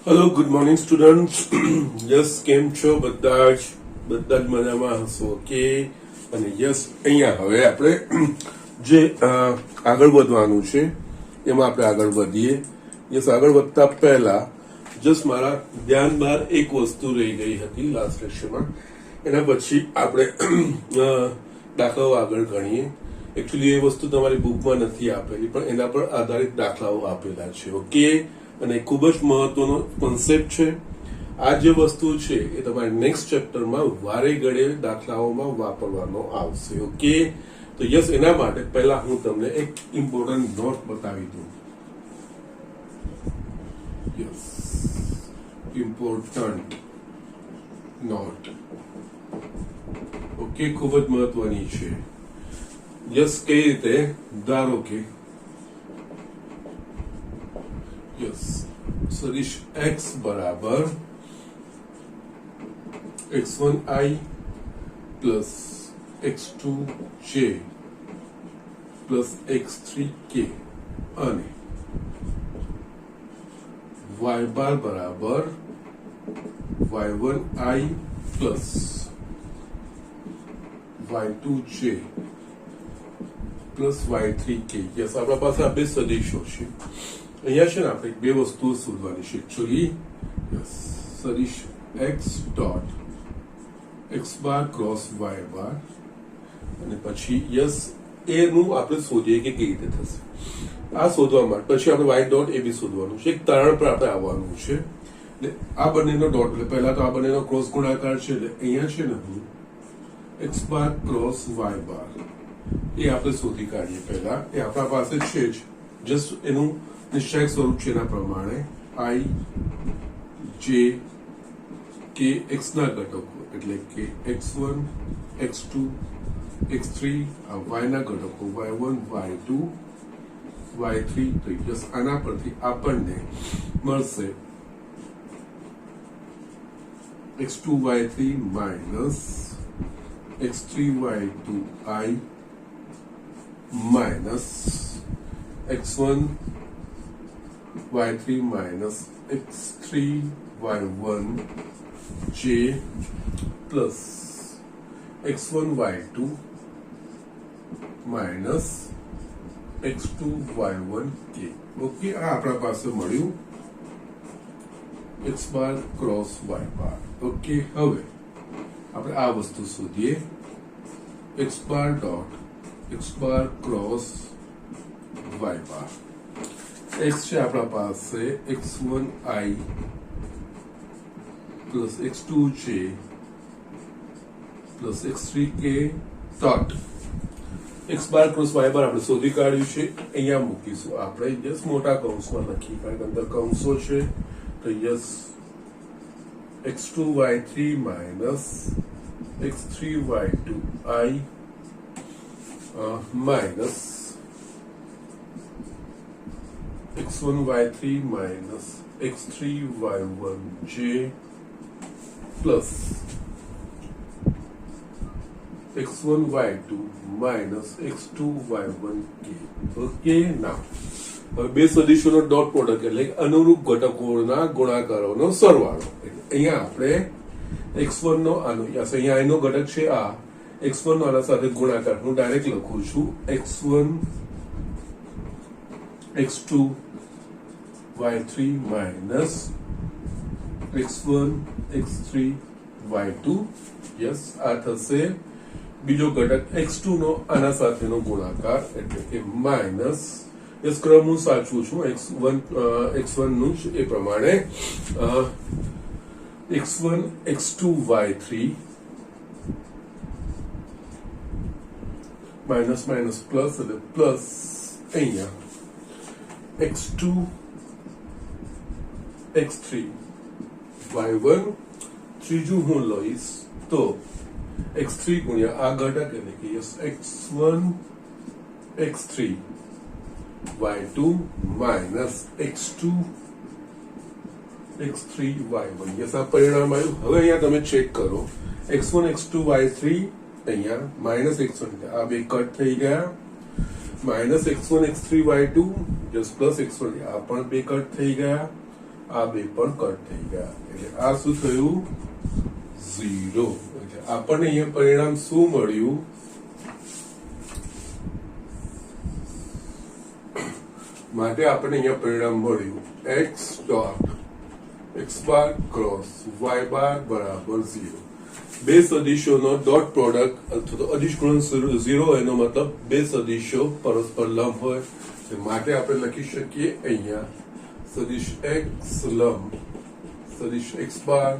Hello good morning students yes કેમ છો બધા જ મજામાં હશો કે અને યસ અહીંયા હવે આપણે જે આગળ વધવાનું છે એમાં આપણે આગળ વધીએ યસ આગળ વધતા પહેલા જસ્ટ મારા ધ્યાન બહાર એક વસ્તુ રહી ગઈ હતી લાસ્ટ લેક્ચરમાં એના પછી આપણે દાખલાઓ આગળ ગણીએ એકચ્યુઅલી એ વસ્તુ તમારી બુકમાં નથી આપેલી પણ એના પર આધારિત દાખલાઓ આપેલા છે ઓકે અને ખૂબ જ મહત્વનો કોન્સેપ્ટ છે આ જે વસ્તુ છે એ તમારે નેક્સ્ટ ચેપ્ટરમાં વારે ઘડે દાખલાઓમાં વાપરવાનો આવશે ઓકે તો યસ એના માટે પહેલા હું તમને એક ઇમ્પોર્ટન્ટ નોટ બતાવી દઉં યસ ઇમ્પોર્ટન્ટ નોટ ઓકે ખૂબ જ મહત્વની છે યસ કઈ રીતે ધારો કે यस सदिश x बराबर x1i plus x2j plus x3k અને y બાર બરાબર y1i plus y2j plus y3k yes આપણા પાસે આ બે સદિશો છે અહીંયા છે ને આપણે બે વસ્તુઓ શોધવાની છે એકચ્યુઅલી સદિશ x dot x bar cross Y બાર અને પછી યસ એનું આપણે શોધીએ કે કેવી રીતે થશે આ શોધવા માટે પછી આપણે વાય ડોટ એ બી શોધવાનું છે એક તારણ પર આપણે આવવાનું છે એટલે આ બંનેનો ડોટ એટલે પહેલા તો આ બંનેનો ક્રોસ ગુણાકાર છે એટલે અહીંયા છે ને હું એક્સ બાર ક્રોસ વાય બાર એ આપણે શોધી કાઢીએ પહેલા એ આપણા પાસે છે જ જસ્ટ એનું નિશ્ચય સ્વરૂપ છે એના પ્રમાણે આઈ જે કે એક્સ ના ઘટકો એટલે કે x1 x2 x3 આ y ના ઘટકો y1 y2 y3 તો યસ આના પરથી આપણને મળશે x2 y3 minus x3 y2 i minus x1 y3 minus x3 y1 j plus x1 y2 minus x2 y1 k okay આ આપણા પાસે મળ્યું x બાર ક્રોસ y બાર ઓકે હવે આપણે આ વસ્તુ શોધીએ x બાર ડોટ x બાર ક્રોસ y બાર x છે આપણા પાસે x1i plus x2j plus x3k dot x બાર ક્રોસ y બાર આપણે શોધી કાઢ્યું છે અહીંયા મૂકીશું આપણે યસ મોટા કૌંસમાં લખી કારણ કે અંદર કૌંસો છે તો yes x2y3 minus x3y2i minus x1 y3 minus x3 y1 j plus x1 y2 minus x2 y1 k okay now હવે બે સદિશોનો ડોટ પ્રોડક્ટ એટલે અનુરૂપ ઘટકોના ગુણાકારોનો સરવાળો અહીંયા આપણે x1 નો આનો અહીંયા એનો ઘટક છે આ x1 નો આના સાથે ગુણાકાર હું ડાયરેક્ટ લખું છું x1 x2 y3 minus x1 x3 y2 yes આ થશે બીજો ઘટક x2 નો આના સાથેનો ગુણાકાર એટલે કે માઇનસ યસ ક્રમ હું સાચું છું x1 નું જ એ પ્રમાણે x1 x2 y3 minus minus plus એટલે પ્લસ અહીંયા x2 x3 y1 ત્રીજું હું લઈશ તો x3 ગુણ્યા આ ઘટક એટલે કે yes x1 x3 y2 minus x2 x3 y1 yes આ પરિણામ આવ્યું હવે અહીંયા તમે ચેક કરો x1 x2 y3 અહીંયા માઇનસ x1 આ બે કટ થઈ ગયા minus x1 x3 y2 just plus x1 આ પણ બે કટ થઈ ગયા આ બે પણ કટ થઈ ગયા એટલે આ શું થયું 0 આપણને અહીંયા પરિણામ શું મળ્યું માટે આપણને અહીંયા પરિણામ મળ્યું x ડોટ x બાર ક્રોસ y બાર બરાબર 0 બે સદિશોનો ડોટ પ્રોડક્ટ અથવા તો અદિશ ગુણન 0 એનો મતલબ બે સદિશો પરસ્પર લંબ હોય માટે આપણે લખી શકીએ અહીંયા સદિશ x લંબ સદિશ x બાર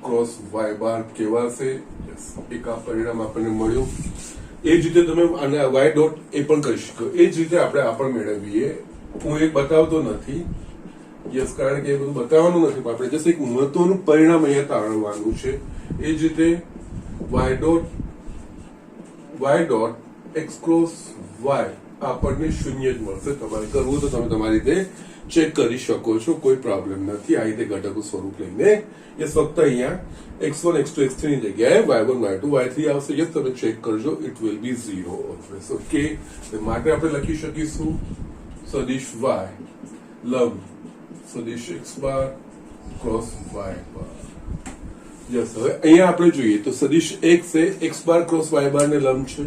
ક્રોસ y બાર કેવા છે એક આ પરિણામ આપણને મળ્યું એ જ રીતે તમે આને y ડોટ એ પણ કરી શકો એ જ રીતે આપણે આ પણ મેળવીએ હું એક બતાવતો નથી યસ કારણ કે એ બધું બતાવવાનું નથી આપણે જસ્ટ એક મહત્વનું પરિણામ અહીંયા તારણવાનું છે એ જ રીતે y dot x cross y આપણને શૂન્ય જ મળશે તમારે કરવું તો તમે તમારી રીતે ચેક કરી શકો છો કોઈ પ્રોબ્લેમ નથી આ રીતે ઘટકો સ્વરૂપ લઈને એ ફક્ત અહીંયા x1 x2 x3 ની જગ્યાએ y1 y2 y3 આવશે યસ તમે ચેક કરજો it will be 0 always okay માટે આપણે લખી શકીશું સદિશ y લંબ સદિશ x બાર ક્રોસ y બાર યસ હવે અહીંયા આપણે જોઈએ તો સદિશ x એ x બાર ક્રોસ y બાર ને લંબ છે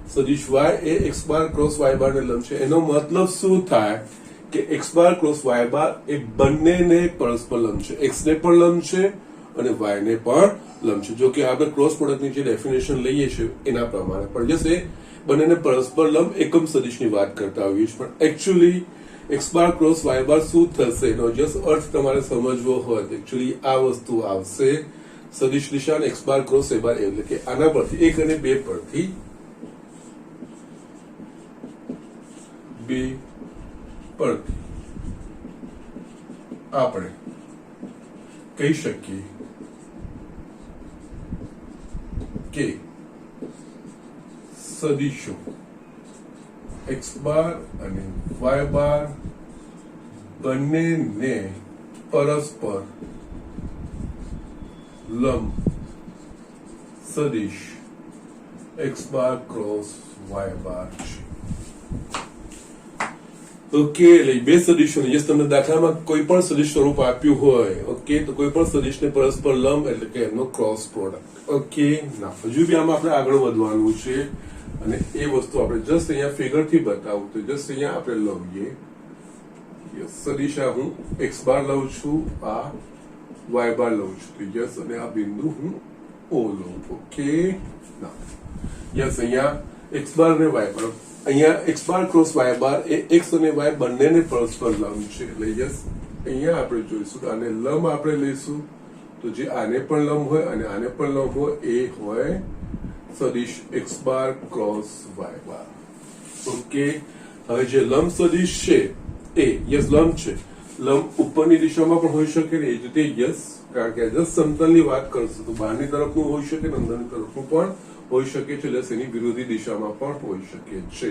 સદિશ y એ x બાર ક્રોસ y બાર ને લંબ છે એનો મતલબ શું થાય કે x બાર ક્રોસ y બાર એ બંનેને પરસ્પર લંબ છે x ને પણ લંબ છે અને y ને પણ લંબ છે જો કે આપણે ક્રોસ પ્રોડક્ટની જે ડેફિનેશન લઈએ છીએ એના પ્રમાણે પણ જશે બંનેને પરસ્પર લંબ એકમ સદિશની વાત કરતા હોઈએ છીએ પણ એકચ્યુઅલી x બાર ક્રોસ y બાર શું થશે એનો જસ્ટ અર્થ તમારે સમજવો હોય એકચ્યુઅલી આ વસ્તુ આવશે સદિશ નિશાન x બાર ક્રોસ y બાર એટલે કે આના પરથી 1 અને 2 પરથી 2 પરથી આપણે કહી શકીએ કે સદિશો x બાર અને y બાર બંનેને પરસ્પર લંબ સદિશ x બાર ક્રોસ y બાર છે ઓકે એટલે બે સદિશોને જે તમને દાખલામાં કોઈ પણ સદિશ સ્વરૂપ આપ્યું હોય ઓકે તો કોઈ પણ સદિશને પરસ્પર લંબ એટલે કે એનો ક્રોસ પ્રોડક્ટ ઓકે ના હજુ બી આમાં આપણે આગળ વધવાનું છે અને એ વસ્તુ આપણે જસ્ટ અહીંયા ફિગરથી બતાવું તો જસ્ટ અહીંયા આપણે લઈએ સદિશ હું x બાર લઉં છું આ y બાર લઉં છું તો યસ અને આ બિંદુ હું O લઉં ઓકે ના યસ અહીંયા x બાર અને y બાર અહીંયા x બાર ક્રોસ y બાર એ x અને y બંનેને પરસ્પર લંબ છે એટલે યસ અહીંયા આપણે જોઈશું તો આને લંબ આપણે લઈશું તો જે આને પણ લંબ હોય અને આને પણ લંબ હોય એ હોય સદિશ x બાર ક્રોસ y બાર ઓકે હવે જે લંબ સદિશ છે એ યસ લંબ છે લંબ ઉપરની દિશામાં પણ હોઈ શકે ને એ જ રીતે યસ કારણ કે જસ્ટ સમતલની વાત કરશું તો બહારની તરફનું હોઈ શકે ને અંદરની તરફનું પણ હોઈ શકે છે એટલે એની વિરોધી દિશામાં પણ હોઈ શકે છે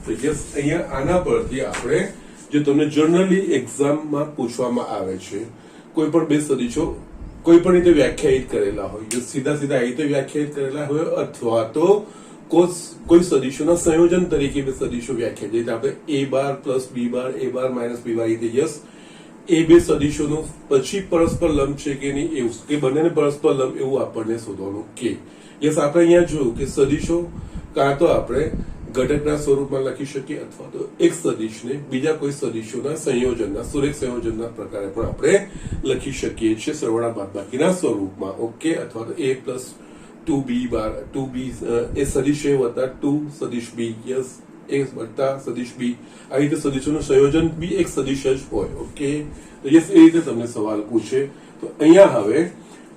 તો યસ અહીંયા આના પરથી આપણે જે તમને જનરલી એક્ઝામમાં પૂછવામાં આવે છે કોઈ પણ બે સદિશો કોઈ પણ રીતે વ્યાખ્યાયિત કરેલા હોય જો સીધા સીધા આ રીતે વ્યાખ્યાયિત કરેલા હોય અથવા તો કોઈ સદિશોના સંયોજન તરીકે બે સદિશો વ્યાખ્યાયિત આપણે a bar plus b bar a bar minus b બાર રીતે યસ એ બે સદિશોનું પછી પરસ્પર લંબ છે કે નહીં એવું કે બંનેને પરસ્પર લંબ એવું આપણને શોધવાનું કે યસ આપણે અહીંયા જોયું કે સદિશો કાં તો આપણે ઘટકના સ્વરૂપમાં લખી શકીએ અથવા તો એક સદિશને બીજા કોઈ સદિશોના સંયોજનના સુરેખ સંયોજનના પ્રકારે પણ આપણે લખી શકીએ છીએ સરવાળા બાદબાકીના સ્વરૂપમાં ઓકે અથવા તો a plus 2b bar 2b એ સદિશ a વત્તા 2 સદિશ b યસ a વત્તા સદિશ b આ રીતે સદિશોનું સંયોજન બી એક સદિશ જ હોય ઓકે તો યસ એ રીતે તમને સવાલ પૂછે તો અહીંયા હવે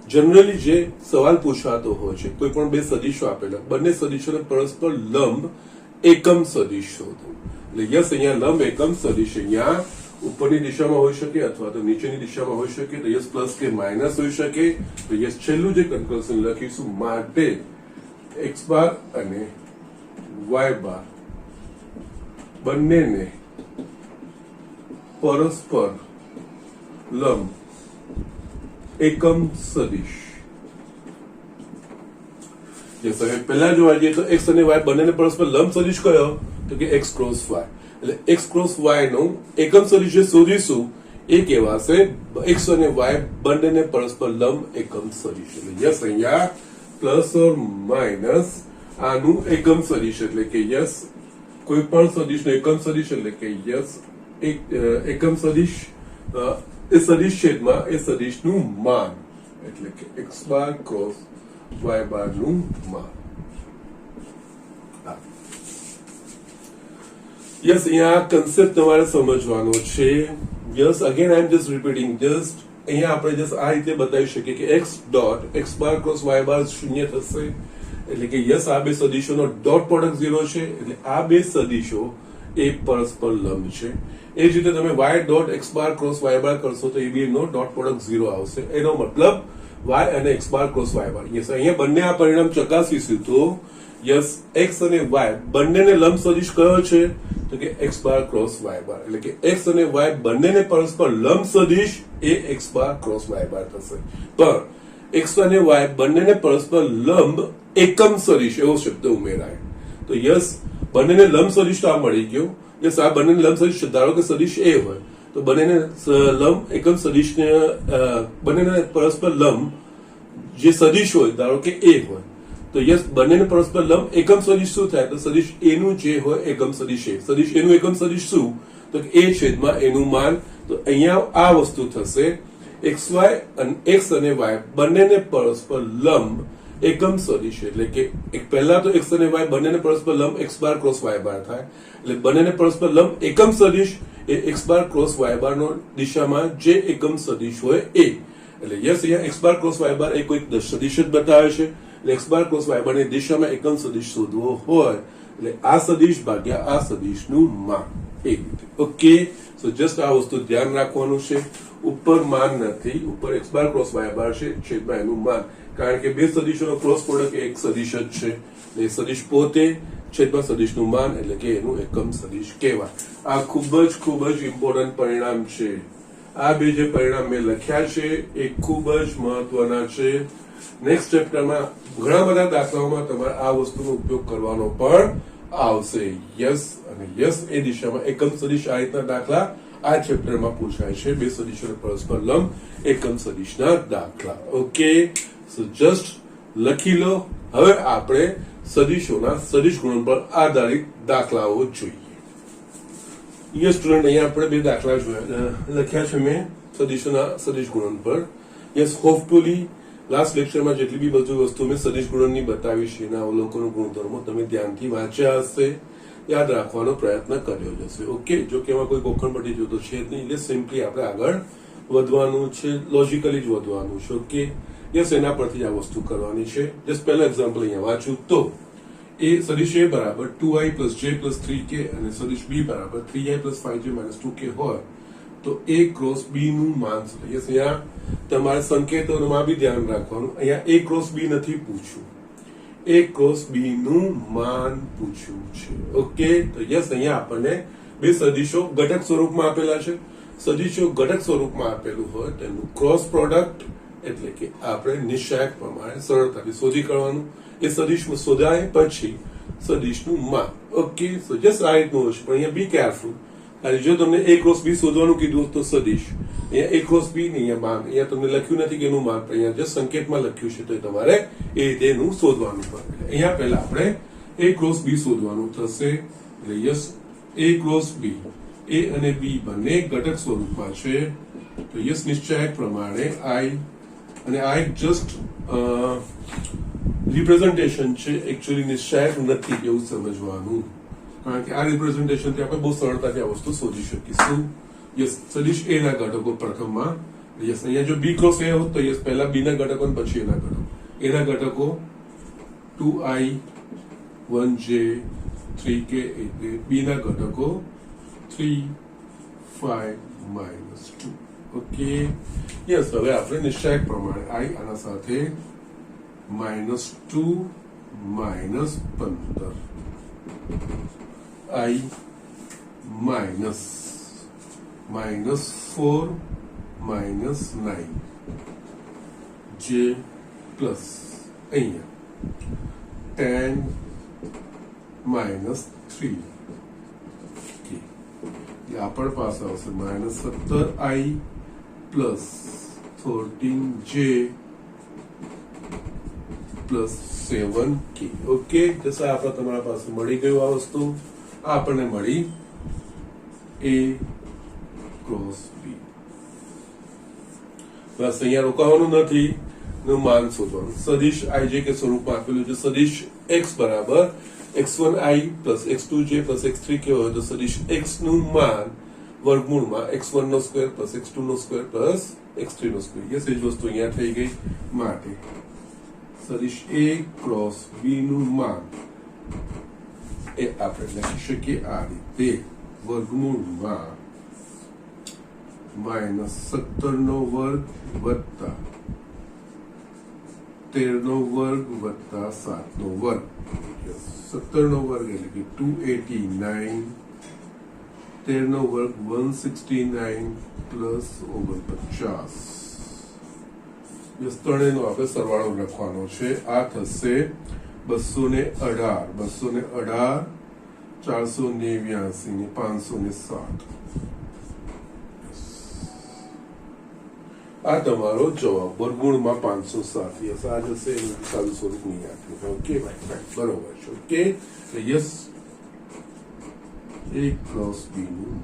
જનરલી જે સવાલ પૂછાતો હોય છે કોઈ પણ બે સદિશો આપેલા બંને સદિશોને પરસ્પર લંબ એકમ સદિશ શોધો એટલે યસ અહીંયા લંબ એકમ સદિશ અહીંયા ઉપરની દિશામાં હોઈ શકે અથવા તો નીચેની દિશામાં હોઈ શકે તો યસ પ્લસ કે માઇનસ હોઈ શકે તો યસ છેલ્લું જે કન્ક્લુઝન લખીશું માટે x બાર અને y બાર બંનેને પરસ્પર લંબ એકમ સદિશ પહેલા જોવા જઈએ તો x અને y બંનેને પરસ્પર લંબ સદિશ કયો તો કે x ક્રોસ y એટલે x ક્રોસ y નો એકમ સદિશ જે શોધીશું એ કહેવાશે એક્સ અને વાય બંનેને પરસ્પર લંબ એકમ સદિશ. એટલે યસ અહીંયા પ્લસ ઓર માઇનસ આનું એકમ સદિશ એટલે કે યસ કોઈ પણ સદિશનો એકમ સદિશ એટલે કે યસ એકમ સદિશ એ સદિશ છેદમાં એ સદિશનું માન એટલે કે એક્સ બાર ક્રોસ વાય બાર નું માન. યસ અહીંયા કન્સેપ્ટ તમારે સમજવાનો છે. Yes again I M just repeating just અહીંયા આપણે જસ્ટ આ રીતે બતાવી શકીએ કે x dot x bar cross Y બાર શૂન્ય થશે એટલે કે યસ આ બે સદિશોનો ડોટ પ્રોડક્ટ 0 છે એટલે આ બે સદિશો એ પરસ્પર લંબ છે. એ જ રીતે તમે Y dot x bar cross Y બાર કરશો તો એ બે નો ડોટ પ્રોડક્ટ 0 આવશે. એનો મતલબ વાય અને એક્સ બાર ક્રોસ વાય બાર. યસ અહીંયા બંને આ પરિણામ ચકાસીશું તો યસ એક્સ અને વાય બંનેને લંબ સદિશ કયો છે તો કે એક્સ બાર ક્રોસ વાય બાર એટલે કે એક્સ અને વાય બંનેને પરસ્પર લંબ સદિશ એ એક્સ બાર ક્રોસ વાય બાર થશે. પણ એક્સ અને વાય બંનેને પરસ્પર લંબ એકમ સદિશ એવો શબ્દ ઉમેરાય તો યસ બંનેને લંબ સદિશ તો આ મળી ગયો. યસ આ બંનેને લંબ સદિશ ધારો કે સદિશ એ હોય તો બંનેને લંબ એકમ સદિશને બંનેને પરસ્પર લંબ જે સદિશ હોય ધારો કે એ હોય તો યસ બંનેને પરસ્પર લંબ એકમ સદિશ શું થાય તો સદિશ એ નું જે હોય એકમ સદિશ એ સદિશ એનું એકમ સદિશ શું તો એ છેદમાં એનું માન. તો અહીંયા આ વસ્તુ થશે એક્સ વાય અને એક્સ અને વાય બંનેને પરસ્પર લંબ એકમ સદિશ એટલે કે પહેલા તો એક્સ અને વાય બંનેને પરસ્પર લંબ એક્સ બાર ક્રોસ વાય બાર થાય એટલે બંનેને પરસ્પર લંબ એકમ સદિશ એ એક્સ બાર ક્રોસ વાય બાર નો દિશામાં જે એકમ સદિશ હોય એ એટલે યસ અહીંયા એક્સ બાર ક્રોસ વાય બાર એ કોઈ સદિશ જ બતાવે છે એટલે એક્સ બાર ક્રોસ વાય બાર ની દિશામાં એકમ સદિશ શોધવો હોય એટલે આ સદિશ ભાગ્યા આ સદિશનું માન એ રીતે. ઓકે સો જસ્ટ આ વસ્તુ ધ્યાન રાખવાનું છે. ઉપર માન નથી ઉપર એક્સ બાર ક્રોસ વાય બાર છે છેદમાં એનું માન કારણ કે બે સદિશોનો ક્રોસ પ્રોડક્ટ એક સદિશ જ છે એટલે સદિશ પોતે છેદમાં સદિશનું માન એટલે કે એનું એકમ સદિશ કહેવાય. આ ખૂબ જ ઇમ્પોર્ટન્ટ પરિણામ છે. આ બે જે પરિણામ મેં લખ્યા છે એ ખૂબ જ મહત્વના છે. નેક્સ્ટ ચેપ્ટરમાં ઘણા બધા દાખલાઓમાં તમારે આ વસ્તુનો ઉપયોગ કરવાનો પણ આવશે. યસ અને યસ એ દિશામાં એકમ સદિશ આ રીતના દાખલા આ ચેપ્ટરમાં પૂછાય છે. બે સદિશોને પરસ્પર લંબ એકમ સદિશના દાખલા. ઓકે સો જસ્ટ લખી લો. હવે આપણે સદિશોના સદિશ ગુણન પર આધારિત દાખલાઓ જોઈએ. યસ સ્ટુડન્ટ અહીંયા આપણે બે દાખલા લખ્યા છે મેં સદિશોના સદિશ ગુણન પર. યસ હોપફુલી લાસ્ટ લેક્ચરમાં જેટલી બી બધી વસ્તુ મેં સદિશ ગુણનની બતાવી છે એના અવલોકનો ગુણધર્મો તમે ધ્યાનથી વાંચ્યા હશે યાદ રાખવાનો પ્રયત્ન કર્યો જશે. ઓકે જો કે એમાં કોઈ ગોખણપટ્ટી જોતો છે જ નહીં એટલે સિમ્પલી આપણે આગળ વધવાનું છે લોજિકલી જ વધવાનું છે. ઓકે યસ એના પરથી જ આ વસ્તુ કરવાની છે. જસ્ટ પહેલા એક્ઝામ્પલ અહીંયા વાંચું તો એ સદિશ એ બરાબર 2i + j + 3k અને સદિશ બી બરાબર 3i + 5j - 2k હોય તો a ક્રોસ બી નું માન શું? યસ અહીંયા તમારે સંકેતોમાં બી ધ્યાન રાખવાનું. અહીંયા a ક્રોસ બી નથી પૂછ્યું a ક્રોસ બી નું માન પૂછ્યું છે. ઓકે તો યસ અહીંયા આપણને બે સદિશો ઘટક સ્વરૂપમાં આપેલા છે. સદિશો ઘટક સ્વરૂપમાં આપેલું હોય તેનું ક્રોસ પ્રોડક્ટ એટલે કે આપણે નિશ્ચાયક પ્રમાણે સરળતાથી શોધી કાઢવાનું. એ સદિશ શોધાય પછી સદિશનું માન. ઓકે સો જસ્ટ આ રીતનું હશે પણ અહીંયા બી કેરફુલ. જો તમને a ક્રોસ બી શોધવાનું કીધું તો સદિશ અહીંયા a ક્રોસ બી ની અહીંયા માન અહીંયા તમને લખ્યું નથી કે એનું માન પણ અહીંયા જે સંકેતમાં લખ્યું છે તો તમારે એ રીતે એનું શોધવાનું પડે. અહીંયા પહેલા આપણે a ક્રોસ બી શોધવાનું થશે એટલે yes a cross B a અને b બંને ઘટક સ્વરૂપમાં છે તો યસ નિશ્ચયક પ્રમાણે i અને આ એક જસ્ટ રિપ્રેઝન્ટેશન છે એકચ્યુઅલી નિશ્ચયક નથી એવું સમજવાનું કારણ કે આ રિપ્રેઝન્ટેશનથી આપણે બહુ સરળતાથી આ વસ્તુ શોધી શકીશું. યસ સદિશ એ ના ઘટકો પ્રથમમાં યસ અહીંયા જો બી ક્રોસ એ હોત તો યસ પહેલા બી ના ઘટકો અને પછી એના ઘટકો. એના ઘટકો 2i 1j 3k એટલે બી ના ઘટકો 3 5 -2. ઓકે યસ હવે આપણે નિશ્ચયક પ્રમાણે i આના સાથે -2 -15 i -4 -9 j પ્લસ અહીંયા 10 -3 k આપણ પાસે આવશે -17i plus 13j plus 7k. Okay, જશે આપણે તમારા પાસે મળી ગયું આ વસ્તુ. આ આપણને મળી A ક્રોસ B. બસ અહીંયા રોકાવાનું નથી, નું માન શોધવાનું. સદિશ ij કે સ્વરૂપમાં આપેલું છે. સદિશ x બરાબર x1i plus x2j plus x3k હોય તો સદિશ x નું માન વર્ગમૂળમાં x1 નો સ્ક્વેર પ્લસ x2 નો સ્ક્વેર પ્લસ x3 નો સ્ક્વેર. યસ, એ જ વસ્તુ અહીંયા થઈ ગઈ. માટે સદિશ A ક્રોસ B નું માન એ આપણે લખી શકીએ આ રીતે: વર્ગમૂળમાં -17 નો વર્ગ વત્તા 13 નો વર્ગ વત્તા 7 નો વર્ગ. 17 નો વર્ગ એટલે કે 289, 13 નો વર્ગ 169 પ્લસ 49. ત્રણેયનો આપણે સરવાળો લખવાનો છે. આ થશે 218, 489 ને 560. આ તમારો જવાબ વર્ગમૂળમાં 560. યસ, આ જશે એનું સાદું સ્વરૂપ નહીં આપ્યું. ઓકે ભાઈ, બરોબર છે. Okay, yes, A cross B નું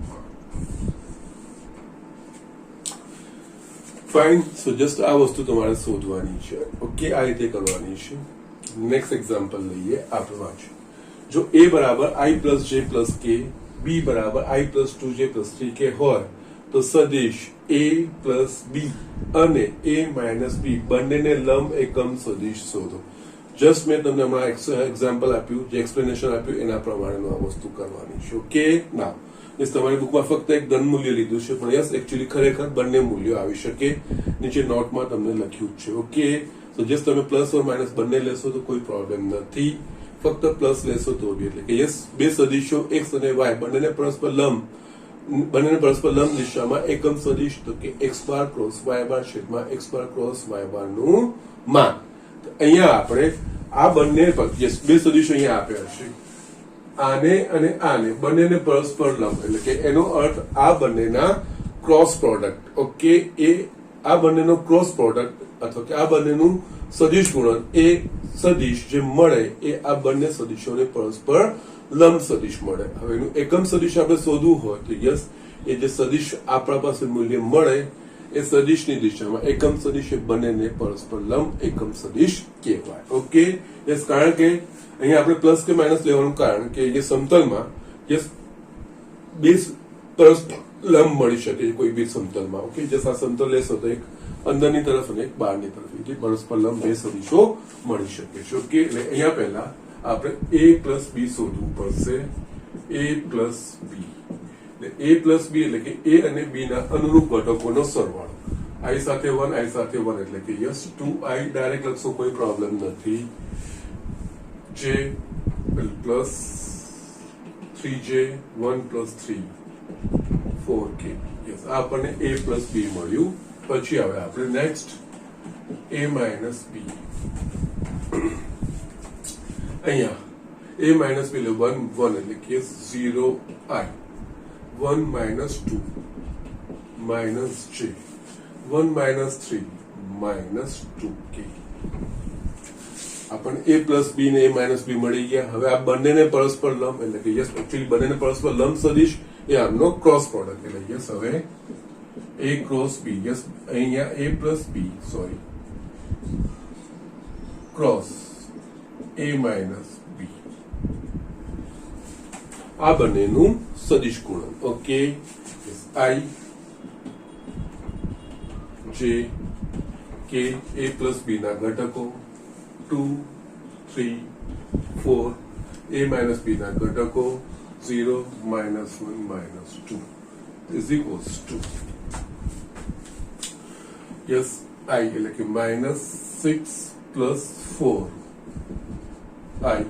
ફાઇન. સો જસ્ટ આ વસ્તુ તમારે શોધવાની છે. ઓકે, આ રીતે કરવાની છે. નેક્સ્ટ એક્ઝામ્પલ લઈએ. આપણે વાંચો. જો A બરાબર I plus J plus K, B બરાબર I plus 2J plus 3K હોય તો સદિશ A પ્લસ B અને A માઇનસ B બંનેને લંબ એકમ સદિશ શોધો. જસ્ટ મેં તમને હમણાં એક્ઝામ્પલ આપ્યું, જે એક્સપ્લેનેશન આપ્યું એના પ્રમાણેનું આ વસ્તુ કરવાની છે. ઓકે, ના તમારી બુકમાં ફક્ત એક ધન મૂલ્ય લીધું છે, પણ યસ એકચ્યુઅલી ખરેખર બંને મૂલ્યો આવી શકે. નીચે નોટમાં તમને લખ્યું જ છે. ઓકે, તો જસ્ટ તમે પ્લસ ઓર માઇનસ બંને લેશો તો કોઈ પ્રોબ્લેમ નથી, ફક્ત પ્લસ લેશો તો બી. એટલે કે યસ, બે સદિશો x અને y બંનેને પરસ્પર લંબ દિશામાં એકમ સદિશ તો કે x બાર ક્રોસ y બાર છેદમાં x બાર ક્રોસ y બાર નું માન. અહીંયા આપણે આ બંને બે સદિશો અહીંયા આપ્યા છે, આને અને આને બંનેને પરસ્પર લંબ, એટલે કે એનો અર્થ આ બંનેના ક્રોસ પ્રોડક્ટ. ઓકે, એ આ બંનેનો ક્રોસ પ્રોડક્ટ અથવા કે આ બંનેનું સદિશ ગુણન એ સદિશ જે મળે એ આ બંને સદિશોને પરસ્પર લંબ સદિશ મળે. હવે એનું એકમ સદિશ આપણે શોધવું હોય તો યસ, એ જે સદિશ આપણા પાસે મૂલ્ય મળે એ સદિશની દિશામાં એકમ સદિશ એ બંનેને પરસ્પર લંબ એકમ સદિશ કહેવાય. ઓકે, યસ, કારણ કે અહીંયા આપણે પ્લસ કે માઇનસ લેવાનું કારણ કે જે સમતલમાં યસ બે પરસ્પર લંબ મળી શકે કોઈ બી સમતલમાં. ઓકે, જસ આ સમતલ લેશો તો એક અંદરની તરફ અને એક બહારની તરફ એટલે પરસ્પર લંબ બે સદિશો મળી શકે છે. ઓકે, એટલે અહીંયા પહેલા આપણે A પ્લસ B શોધવું પડશે. A plus B, A plus B એટલે કે A અને B ના અનુરૂપ ઘટકોનો સરવાળો. I સાથે 1, I સાથે 1 એટલે કે યસ 2i ડાયરેક્ટ લખશો કોઈ પ્રોબ્લેમ નથી. J plus 3J 1 plus 3 4K. Yes, આ આપણને A પ્લસ B મળ્યું. પછી હવે આપણે નેક્સ્ટ A માઇનસ B. અહીંયા A માઇનસ B એટલે 1 1 એટલે કે 0i 1 minus 2 minus J 1 minus 3 minus 2K. આપણને A પ્લસ B ને A માઇનસ B મળી ગયા. હવે આ બંનેને પરસ્પર લંબ એટલે કે યસ એકચ્યુઅલી બંનેને પરસ્પર લંબ સદિશ એ આમનો ક્રોસ પ્રોડક્ટ એટલે યસ હવે A ક્રોસ B. યસ, અહીંયા A plus B sorry cross A minus B આ બંનેનું સદિશ ગુણન. Okay, I J K A plus B ના ઘટકો 2 3 4 A માઇનસ B ના ઘટકો 0 minus 1 minus 2 is equals to yes I એટલે કે minus 6 plus 4 I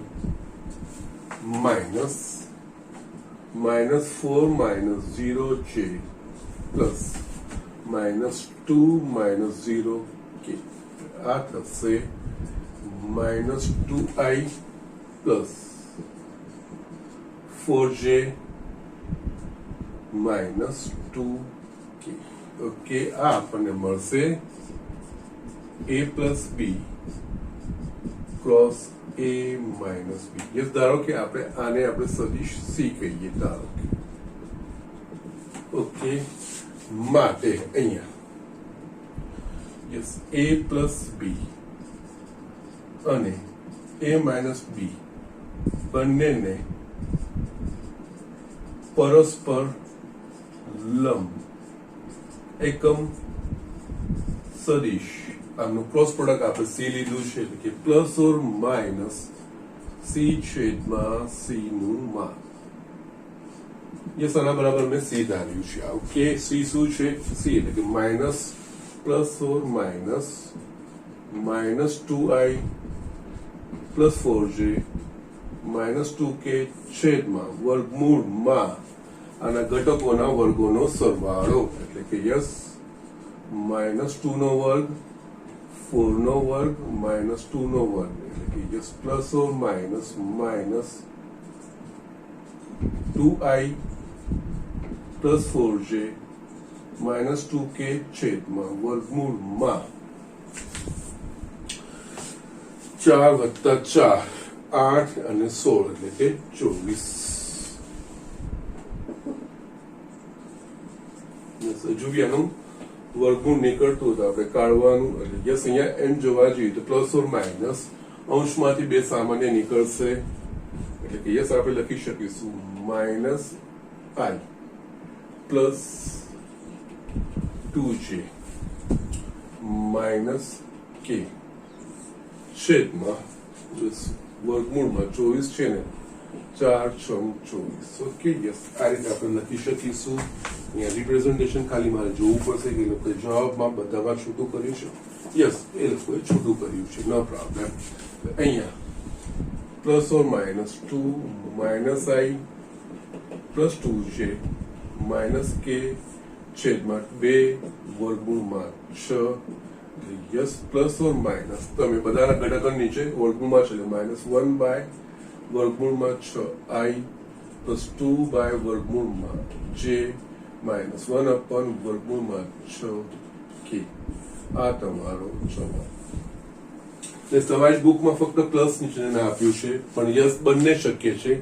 minus -4 minus 0J plus -2 minus 0K. આ થશે -2i plus 4J minus 2k. Okay, આ આપણને મળશે a plus B cross a minus B. Yes, ધારો કે આને આપણે સદિશ સી કહીએ, ધારો કે. ઓકે, માટે અહીંયા યસ a પ્લસ બી અને a માઇનસ બી બંનેને પરસ્પર લંબ એકમ સદિશ, આમનું ક્રોસ પ્રોડક્ટ આપણે સી લીધું છે, એટલે કે પ્લસ ઓર માઇનસ સી છેદમાં સી નું માપ. યસ, આના બરાબર મેં સી ધાર્યું છે. ઓકે, સી શું છે? સી એટલે કે minus plus or minus -2i plus 4j -2k છેદમાં વર્ગમૂળમાં આના ઘટકોના વર્ગોનો સરવાળો, એટલે કે યસ -2 નો વર્ગ, 4 નો વર્ગ, -2 નો વર્ગ, એટલે કે yes plus or minus -2i plus 4j -2k છેદમાં વર્ગમૂળમાં 4 વત્તા 4 8 અને 16 એટલે કે 24. હજુ બી આનું વર્ગમૂળ નીકળતું હતું, આપણે કાઢવાનું. એટલે યસ, અહીંયા એમ જોવા જોઈએ તો પ્લસ ઓર માઇનસ અંશમાંથી બે સામાન્ય નીકળશે, એટલે કે યસ આપણે લખી શકીશું -i પ્લસ 2j -k છેદમાં વર્ગમૂળમાં 24 છે ને 4 × 24. ઓકે, યસ, આ રીતે આપણે લખી શકીશું. અહીંયા રિપ્રેઝન્ટેશન ખાલી મારે જોવું પડશે કે એ લોકોએ જવાબમાં બધામાં છૂટું કર્યું છે. યસ, એ લોકોએ છૂટું કર્યું છે, નો પ્રોબ્લેમ. અહીંયા plus or minus 2 -i plus 2j -k છેદમાં 2 વર્ગમૂળમાં 6. યસ, પ્લસ ઓર માઇનસ તમે બધાના ઘટક નીચે વર્ગમૂળમાં છે, -1 બાય વર્ગમૂળમાં 6i પ્લસ 2 બાય વર્ગમૂળમાં j -1 અપન વર્ગમૂળમાં 6k. આ તમારો જવાબ. તમારી બુકમાં ફક્ત પ્લસ નીચે આપ્યું છે, પણ યસ બંને શક્ય છે,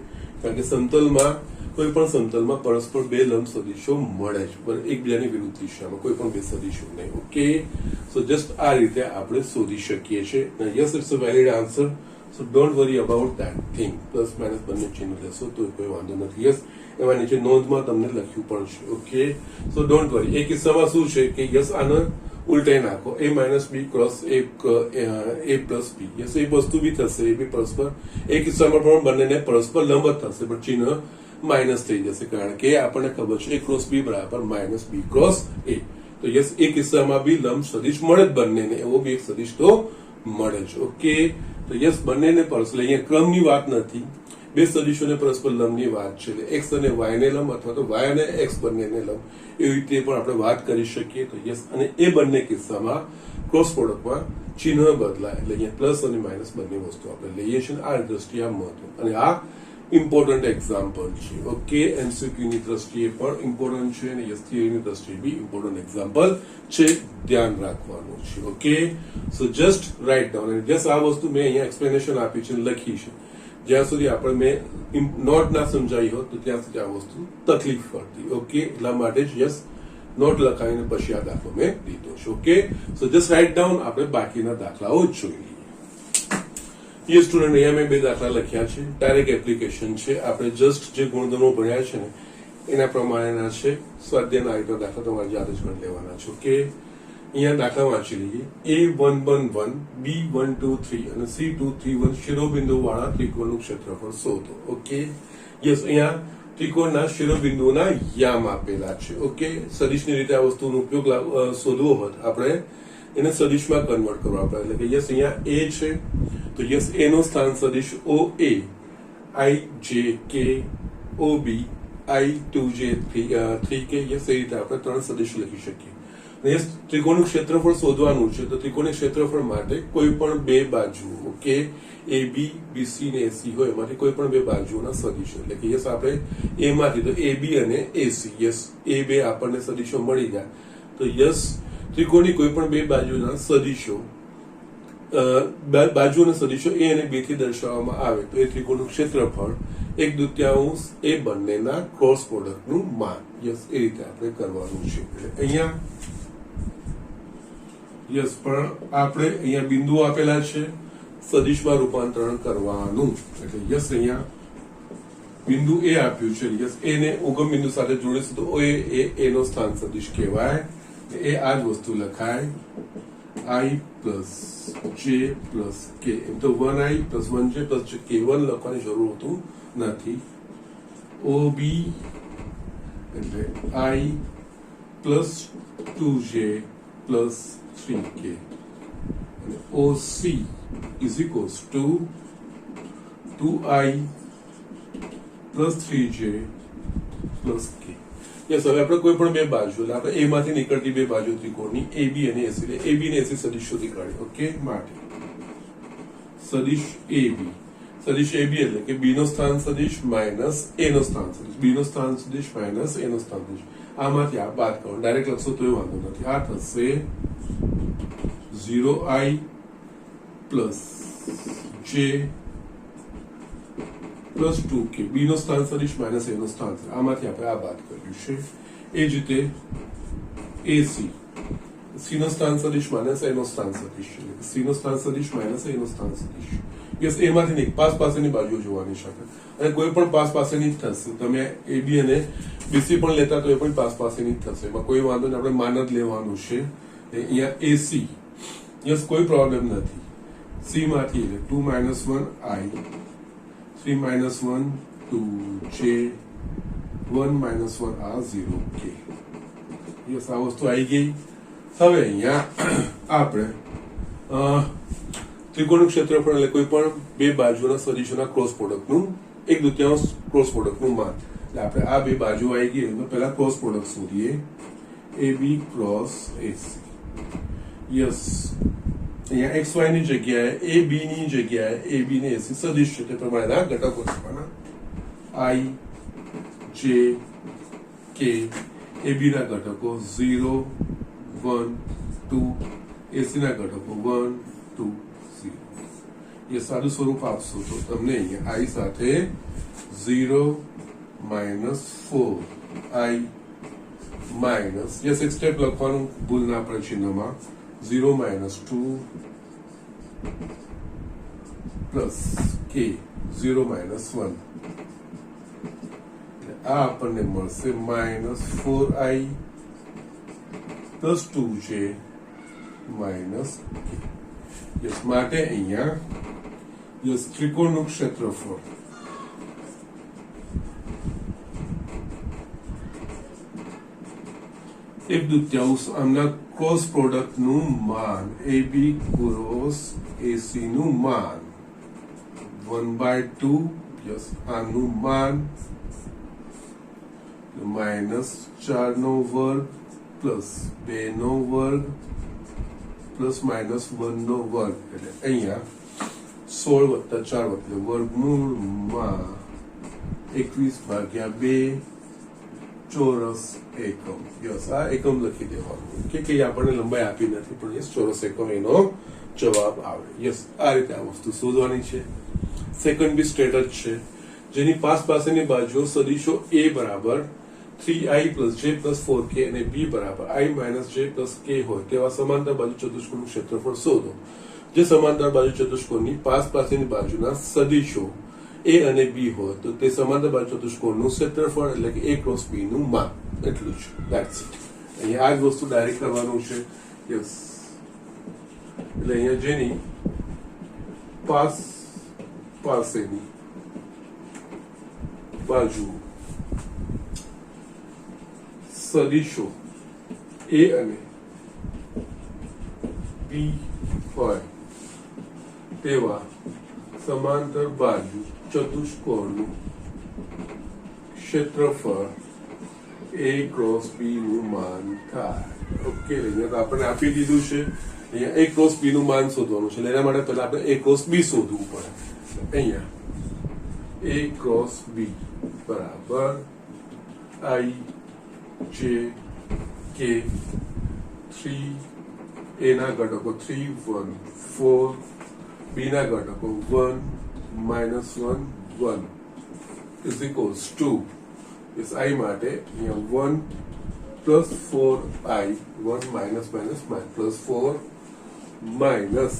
કારણ કે સમતલમાં કોઈ પણ સમતલમાં પરસ્પર બે લંબ સદિશો મળે છે, પણ એકબીજાની વિરુદ્ધ દિશામાં કોઈ પણ બે સદિશો નહીં. ઓકે, સો જસ્ટ આ રીતે આપણે શોધી શકીએ છીએ. Yes, it's a valid answer, so don't worry about that thing. Plus minus બંને ચિહ્ન લેશો તો કોઈ વાંધો નથી. યસ, એમાં નીચે નોંધમાં તમને લખ્યું પણ છે. ઓકે, સો ડોન્ટ વરી. એ કિસ્સામાં શું છે કે યસ આને ઉલટાઈ નાખો, a minus B cross a plus B. Yes, એ વસ્તુ બી થશે, એ બી પરસ્પર. એ કિસ્સામાં પણ બંનેને પરસ્પર લંબ જ થશે, પણ ચિહ્ન માઇનસ થઈ જશે, કારણ કે આપણને ખબર છે a ક્રોસ બી બરાબર -b ક્રોસ a. તો યસ, એ કિસ્સામાં બી લંબ સદિશ મળે જ બંનેને, એવો બી એક સદિશ તો મળે છે. ઓકે, તો યસ બંનેને પરસ્પર, અહીંયા ક્રમની વાત નથી, બે સદિશોને પરસ્પર લંબની વાત છે, એટલે x અને y ને લંબ અથવા તો y અને x બંનેને લંબ, એવી રીતે પણ આપણે વાત કરી શકીએ. તો યસ, અને એ બંને કિસ્સામાં ક્રોસ પ્રોડક્ટમાં ચિહ્ન બદલાય, એટલે અહીંયા પ્લસ અને માઇનસ બંને વસ્તુ આપણે લઈએ છીએ. આ દ્રષ્ટિએ આ મહત્વ, અને આ ઇમ્પોર્ટન્ટ એક્ઝામ્પલ છે. ઓકે, એમસીક્યુ ની દ્રષ્ટિએ પણ ઇમ્પોર્ટન્ટ છે, અને યસ થિયરીની દ્રષ્ટિએ બી ઇમ્પોર્ટન્ટ એક્ઝામ્પલ છે, ધ્યાન રાખવાનું છે. ઓકે, સો જસ્ટ રાઇટ ડાઉન. અને જસ્ટ આ વસ્તુ મેં અહીંયા એક્સપ્લેનેશન આપી છે, લખી છે. જ્યાં સુધી આપણે મેં નોટ ના સમજાવી હોત તો ત્યાં સુધી આ વસ્તુ તકલીફ પડતી. ઓકે, એટલા માટે જ યસ નોટ લખાવીને પછી આ દાખલો મેં લીધો છે. ઓકે, સો જસ્ટ રાઇટ ડાઉન. આપણે બાકીના દાખલાઓ જ જોઈ લઈએ. ये स्टूडेंट અહીંયા મેં બે દાખલા લખ્યા છે, ડાયરેક્ટ એપ્લિકેશન છે. આપણે જસ્ટ જે ગુણધર્મો ભણ્યા છે ને એના પ્રમાણેના છે. સ્વાધ્યાયના આઈટમ દાખલા તમારે જાતે જ કરી લેવાના છે. ઓકે, અહીંયા દાખલા વાંચી લઈએ. A111 B123 અને C231 શિરોબિંદુ વાળા ત્રિકોણનું ક્ષેત્રફળ શોધો. ઓકે, યસ, અહીંયા ત્રિકોણના શિરોબિંદુઓના યામ આપેલા છે. ઓકે, સદિશની રીતે આ વસ્તુનો ઉપયોગ શોધવો હોત આપણે એને સદિશમાં કન્વર્ટ કરવા પડે, એટલે કે યસ અહીંયા a છે, તો યસ a નો સ્થાન સદિશ OA, IJK, OB, I2J 3K. Yes, એ રીતે આપણે ત્રણ સદિશ લખી શકીએ. ત્રિકોણનું ક્ષેત્રફળ શોધવાનું છે. તો ત્રિકોણનું ક્ષેત્રફળ માટે કોઈ પણ બે બાજુ, ઓકે, એ બી, બીસી ને એસી હોય એમાંથી કોઈ પણ બે બાજુના સદિશો, એટલે કે યસ આપણે એ માંથી તો એ બી અને એસી, યસ એ બે આપણને સદિશો મળી ગયા. તો યસ ત્રિકોણની કોઈ પણ બે બાજુના સદિશો, બાજુના સદિશો એ અને બી થી દર્શાવવામાં આવે તો એ ત્રિકોણનું ક્ષેત્રફળ 1/2 એ બંનેના ક્રોસ પ્રોડક્ટનું માન. યસ એ રીતે આપણે કરવાનું છે. એટલે અહીંયા યસ પણ આપણે અહીંયા બિંદુ આપેલા છે, સદિશમાં રૂપાંતરણ કરવાનું. એટલે યસ અહીંયા બિંદુ એ આપ્યું છે, યસ એને ઉગમ બિંદુ સાથે જોડીશું તો એ નો સ્થાન સદિશ કહેવાય. એ આ જ વસ્તુ લખાય I પ્લસ જે પ્લસ કે. એમ તો 1I plus 1J plus K1 લખવાની જરૂર હોતું નથી. OB એટલે I plus 2J plus 3K અને OC is equals to 2I plus 3J plus K. Yes હવે આપણે કોઈ પણ બે બાજુ, એટલે આપણે એ માંથી નીકળતી બે બાજુ ત્રિકોણની એ બી અને એસી, એ બી ને એસી સદિશ શોધી કાઢી. ઓકે, માટે સદિશ એ બી, સદિશ એ બી એટલે કે બી નો સ્થાન સદિશ માઇનસ એ નો સ્થાન સદિશ, બી નો સ્થાન સદિશ માઇનસ એ નો સ્થાન સદિશ. આમાંથી આ બાદ કરો, ડાયરેક્ટ લખશો તોય વાંધો નથી. આ થશે 0I પ્લસ જે પ્લસ 2K, બી નો સ્થાન સદિશ માઇનસ એ નો સ્થાન સદિશ. આમાંથી આપણે આ બાદ કર્યું છે. એ જ રીતે એસી, સી નો સ્થાન સદિશ માઇનસ એ નો સ્થાન સદિશ, સી નો સ્થાન સદિશ માઇનસ એ નો સ્થાન સદિશ. યસ એમાંથી નહીં, પાસ પાસેની બાજુ જોવાની છે અને કોઈ પણ પાસ પાસેની જ થશે. તમે એ બી અને બીસી પણ લેતા તો એ પણ પાસ પાસેની જ થશે, એમાં કોઈ વાંધો નહીં. આપણે માન જ લેવાનું છે. અહીંયા એસી, યસ કોઈ પ્રોબ્લેમ નથી. સી માંથી 2 - 1I 3 - 1 2J 1 - 1 આ 0K. યસ આ વસ્તુ આવી ગઈ. હવે અહીંયા આપણે ત્રિકોણનું ક્ષેત્રફળ એટલે કોઈ પણ બે બાજુના સદિશોના ક્રોસ પ્રોડક્ટનું 1/2 ક્રોસ પ્રોડક્ટનું માન. એટલે આપણે આ બે બાજુ આવી ગઈ તો પહેલા ક્રોસ પ્રોડક્ટ શોધીએ. એ બી ક્રોસ એસી. યસ અહીંયા એક્સ વાય ની જગ્યાએ એ બી ની જગ્યાએ એ બી ને એસી સદિશ છે તે પ્રમાણેના ઘટકો લખવાના. I J K એ બી ના ઘટકો 0 1 2, એસી ના ઘટકો 1 2 0. એ સાદું સ્વરૂપ આપશો તો તમને અહીંયા I સાથે 0 -4I માઇનસ, યસ એક સ્ટેપ લખવાનું ભૂલ ના પડે ચિહ્નમાં, 0 - 2 પ્લસ K 0 - 1. આ આપણને મળશે -4I plus 2J minus K. Yes માટે અહીંયા યસ ત્રિકોણનું ક્ષેત્રફળ એક દુત્યાંશ આમના ક્રોસ પ્રોડક્ટ નું માન એ બી ક્રોસ એસી નું માન 1/2 યસ આનું માન -4 નો વર્ગ પ્લસ 2 નો વર્ગ પ્લસ -1 નો વર્ગ. એટલે અહીંયા 16 + 4 એટલે વર્ગમૂળમાં 21/2 ચોરસ એકમ. યસ આ એકમ લખી દેવાનું કે આપણને લંબાઈ આપી નથી પણ યસ ચોરસ એકમ એનો જવાબ આવે. યસ આ રીતે આ વસ્તુ શોધવાની છે. સેકન્ડ બી સ્ટ્રેટ જ છે, જેની પાસેની બાજુઓ સદિશો a બરાબર 3I + J + 4K અને b બરાબર I - J + K હોય તેવા સમાંતર બાજુ ચતુષ્કોણનું ક્ષેત્રફળ શોધો. જે સમાંતર બાજુ ચતુષ્કોણની પાસેની બાજુના સદિશો a અને b હોય તો તે સમાંતર બાજુ ચતુષ્કોણનું ક્ષેત્રફળ એટલે કે a × b નું માપ. એટલું જ, ધેટ્સ ઇટ. અહીંયા આ જ વસ્તુ ડાયરેક્ટ કરવાનું છે. યસ એટલે અહીંયા જેની પાસેની બાજુ સદિશો a અને b હોય તેવા સમાંતર બાજુ ચતુષ્કોણનું ક્ષેત્રફળ a × b નું માન થાય. ઓકે, અહીંયા તો આપણે આપી દીધું છે. અહીંયા A ક્રોસ B નું માન શોધવાનું છે. એના માટે પહેલા આપણે A ક્રોસ B શોધવું પડે. અહીંયા A ક્રોસ B બરાબર I J K 3 A ના ઘટકો 3 1 4 B ના ઘટકો 1 -1 1 is equals to is I માટે અહીંયા 1 plus 4I 1 minus minus minus plus 4 minus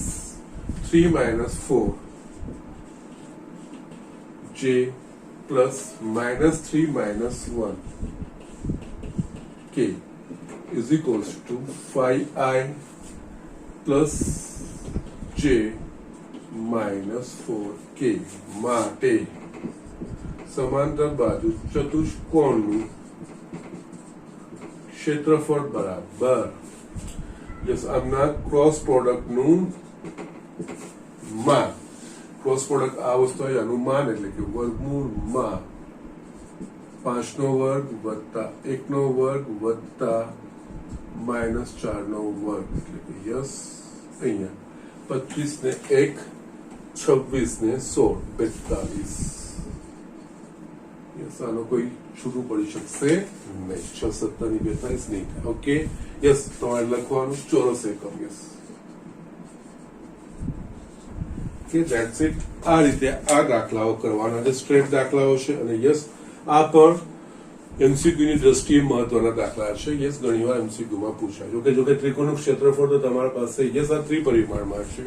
3 minus 4 J plus minus 3 minus 1 K is equals to 5I plus J minus 4K માટે સમાંતર બાજુ ચતુષ્કોણનું ક્ષેત્રફળ બરાબર યસ આમના ક્રોસ પ્રોડક્ટનું માન. ક્રોસ પ્રોડક્ટ આ વસ્તુ હોય અનુમાન એટલે કે વર્ગમૂળમાં 5 નો વર્ગ વત્તા 1 નો વર્ગ વત્તા -4 નો વર્ગ એટલે કે યસ અહીંયા 25 ને 1 26 ને 16 42 યસ આનો કોઈ છૂટું પડી શકશે નહીં. 6 7 ની 42 નહીં થાય. ઓકે યસ તમારે લખવાનું ચોરસ એકમ. યસ કે ધેટ્સ ઇટ. આ રીતે આ દાખલાઓ કરવાના છે. સ્ટ્રેટ દાખલાઓ છે અને યસ આ પણ એમસીક્યુ ની દ્રષ્ટિએ મહત્વના દાખલા છે. યસ ઘણીવાર એમસીક્યુ માં પૂછાય. જોકે ત્રિકોણનું ક્ષેત્રફળ તો તમારા પાસે યસ આ ત્રિપરિમાણમાં છે.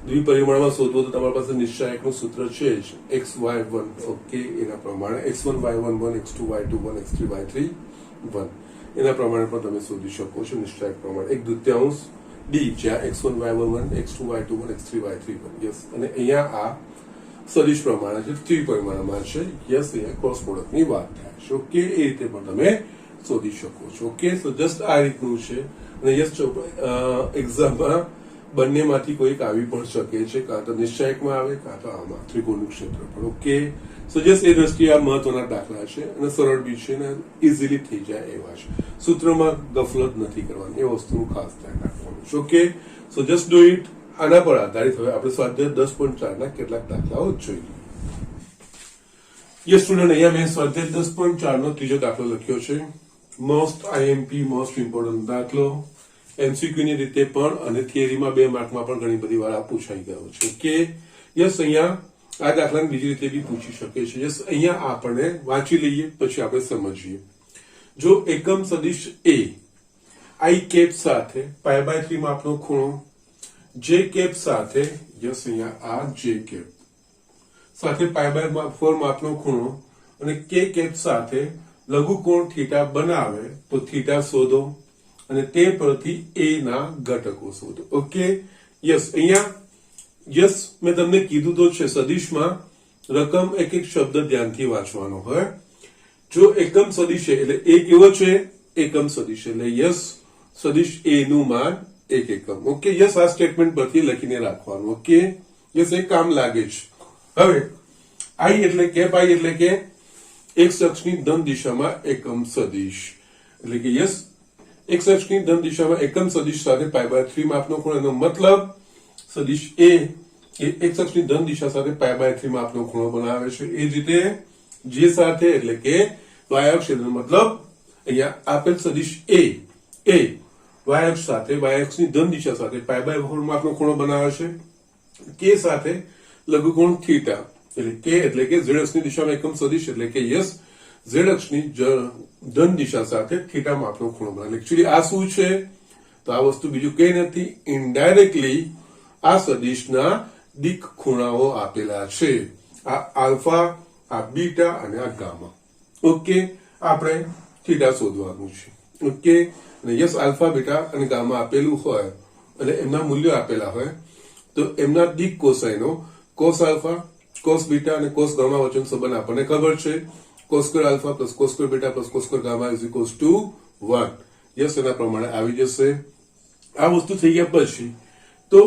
દ્વિપરિમાણમાં શોધવો તો તમારી પાસે નિશ્ચાયકનું સૂત્ર છે જ xy1. ઓકે એના પ્રમાણે x1 y1 1 x2 y2 1 x3 y3 1 એના પ્રમાણે પણ તમે શોધી શકો છો. નિશ્ચાયક પ્રમાણે 1/2 d જ્યાં x1 y1 1 x2 y2 1 x3 y3 1 yes. અને અહીંયા આ સદિશ પ્રમાણે છે, ત્રિપરિમાણમાં છે. યસ અહીંયા ક્રોસ પ્રોડક્ટની વાત થાય છે. ઓકે એ રીતે પણ તમે શોધી શકો છો. ઓકે સો જસ્ટ આ રીતનું છે. અને યસ એક્ઝામમાં બંનેમાંથી કોઈક આવી પણ શકે છે, કાં તો નિશ્ચાયકમાં આવે કાં તો આમાં ત્રિકોણનું ક્ષેત્રફળ. ઓકે સો જસ્ટ એ દ્રષ્ટિએ આ મહત્વના દાખલા છે અને સરળ બી છે અને ઇઝીલી થઈ જાય એવા છે. સૂત્રમાં ગફલત નથી કરવાની, એ વસ્તુનું ખાસ ધ્યાન રાખવાનું છે. Okay so just do it. આના પર આધારિત હવે આપણે સ્વાધ્યાય 10.4 ના કેટલાક દાખલાઓ જોઈએ. યસ સ્ટુડન્ટ અહીંયા મેં સ્વાધ્યાય 10.4 નો ત્રીજો દાખલો લખ્યો છે. મોસ્ટ આઈએમપી મોસ્ટ ઇમ્પોર્ટન્ટ દાખલો. એમસીક્યુ ની રીતે પણ અને થિયરીમાં 2 માર્કમાં પણ ઘણી બધી વાર આ પૂછાઈ ગયો છે. કે યસ અહીંયા આ દાખલાને બીજી રીતે બી પૂછી શકે છે. યસ અહીંયા આપણે વાંચી લઈએ પછી આપણે સમજીએ. જો એકમ સદિશ a I કેપ સાથે π/3 માપનો ખૂણો, j કેપ સાથે યસ અહીંયા આ j કેપ સાથે π/4 માપનો ખૂણો અને k કેપ સાથે લઘુકોણ થીટા બનાવે તો થીટા શોધો અને તે પરથી a ના ઘટકો શોધો. ઓકે યસ અહીંયા યસ મેં તમને કીધું તો છે સદિશમાં રકમ એક એક શબ્દ ધ્યાનથી વાંચવાનો હોય. જો એકમ સદિશ એટલે a કેવો છે? એકમ સદિશ એટલે યસ સદિશ a નું માન 1 એકમ. ઓકે યસ આ સ્ટેટમેન્ટ પરથી લખીને રાખવાનું. ઓકે યસ એક કામ લાગે છે. હવે I એટલે કે પાઈ એટલે કે x અક્ષની ધન દિશામાં એકમ સદિશ એટલે કે યસ x અક્ષની ધન દિશામાં એકમ સદિશ સાથે π/3 માપનો ખૂણો. એનો મતલબ સદિશ a એ x અક્ષની ધન દિશા સાથે π/3 માપનો ખૂણો બનાવે છે. એ જ રીતે j સાથે એટલે કે y અક્ષ એનો મતલબ અહીંયા આપેલ સદિશ a y અક્ષ સાથે y અક્ષની ધન દિશા સાથે π/4 માપનો ખૂણો બનાવે છે. k સાથે લઘુકોણ થીટા એટલે k એટલે કે z અક્ષની દિશામાં એકમ સદિશ એટલે કે યસ z અક્ષની ધન દિશા સાથે થીટા માપનો ખૂણો બનાવે. એક્ચ્યુઅલી આ શું છે? તો આ વસ્તુ બીજું કઈ નથી, ઇનડાયરેક્ટલી આ સદિશના દિક ખૂણાઓ આપેલા છે. આ આલ્ફા, આ બીટા અને આ ગામા. ઓકે આપણે થીટા શોધવાનું છે. ઓકે અને યસ આલ્ફા બીટા અને ગામા આપેલું હોય અને એમના મૂલ્યો આપેલા હોય તો એમના દિક કોસાઈનો કોસ આલ્ફા, કોસ બીટા અને કોસ ગામા વચ્ચેનો સંબંધ આપણને ખબર છે. cos square alpha plus cos square beta plus cos square gamma is equals to 1. Yes એના પ્રમાણે આવી જશે. આ વસ્તુ થઈ ગયા પછી તો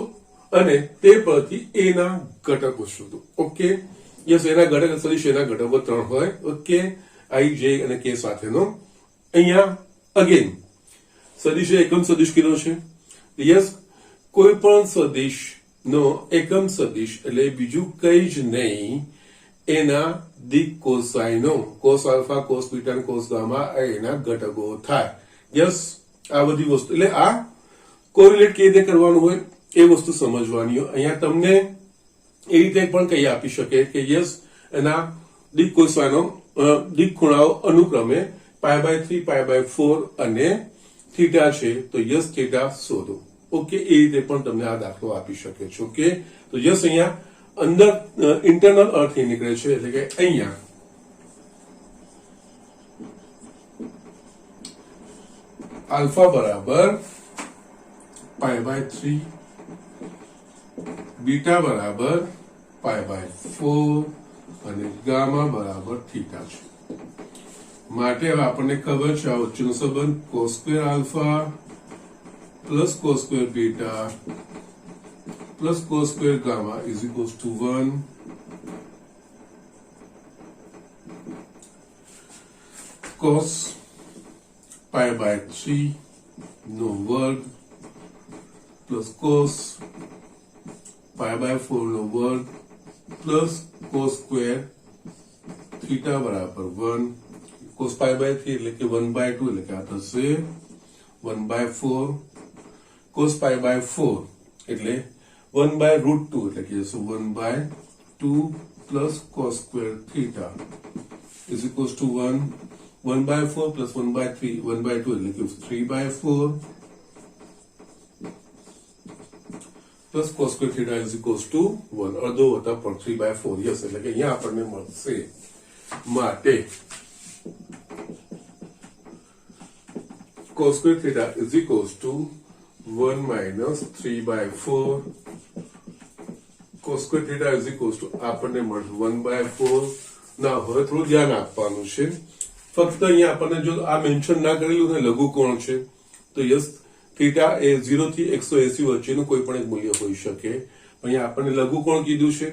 અને તે પરથી a ના ઘટકો શોધો. ઓકે યસ એના ઘટક સદિશ એના ઘટકો 3 હોય. ઓકે I j અને k સાથેનો અહીંયા અગેન સદિશ એકમ સદિશ કીધો છે. યસ, કોઈ પણ સદિશ નો એકમ સદિશ એટલે બીજું કઈ જ નહીં, એના દિક કોસાઇનો, cos alpha, cos beta, cos gamma એના ઘટકો થાય. યસ, આ બધી વસ્તુ એટલે આ કોરિલેટ કેવી રીતે કરવાનું હોય એ વસ્તુ સમજવાની હોય. અહીંયા તમને એ રીતે પણ કઈ આપી શકે કે યસ, એના દિક કોસાઇનો દિક ખૂણાઓ અનુક્રમે π/3, π/4 અને થીટા છે, તો યસ થીટા શોધો. ઓકે, એ રીતે પણ તમને આ દાખલો આપી શકે છે. ઓકે, તો યસ અહીંયા અંદર ઇન્ટરનલ અર્થ એ નીકળે છે, એટલે કે અહીંયા આલ્ફા બરાબર π/3, બીટા બરાબર π/4 અને ગામા બરાબર થીટા છે. માટે હવે આપણને ખબર છે આ વચ્ચેનો સંબંધ cos square alpha plus cos square beta plus cos square gamma is equals to 1 cos π/3 નો વર્ગ પ્લસ cos π/4 નો વર્ગ પ્લસ cos સ્ક્વેર થીટા બરાબર 1. cos π/3 એટલે કે 1/2 એટલે કે આ થશે 1/4. cos π/4 એટલે 1/√2 એટલે કે 1/2 plus cos square theta is equals to 1. 1/4 plus 1/3 1/2 એટલે કે 3/4 plus cos square theta is equals to 1. અડધો વત્તા પણ 3/4. યસ, એટલે કે અહીંયા આપણને મળશે. માટે cos square theta is equals to 1 minus 3/4. cos square theta is equals to આપણને મળશે 1/4. ના, હવે થોડું ધ્યાન આપવાનું છે. ફક્ત અહીંયા આપણને જો આ મેન્શન ના કરેલું હોય લઘુકોણ છે, તો યસ થીટા એ 0 થી 180 વચ્ચેનું કોઈ પણ એક મૂલ્ય હોઈ શકે. અહીંયા આપણને લઘુકોણ કીધું છે.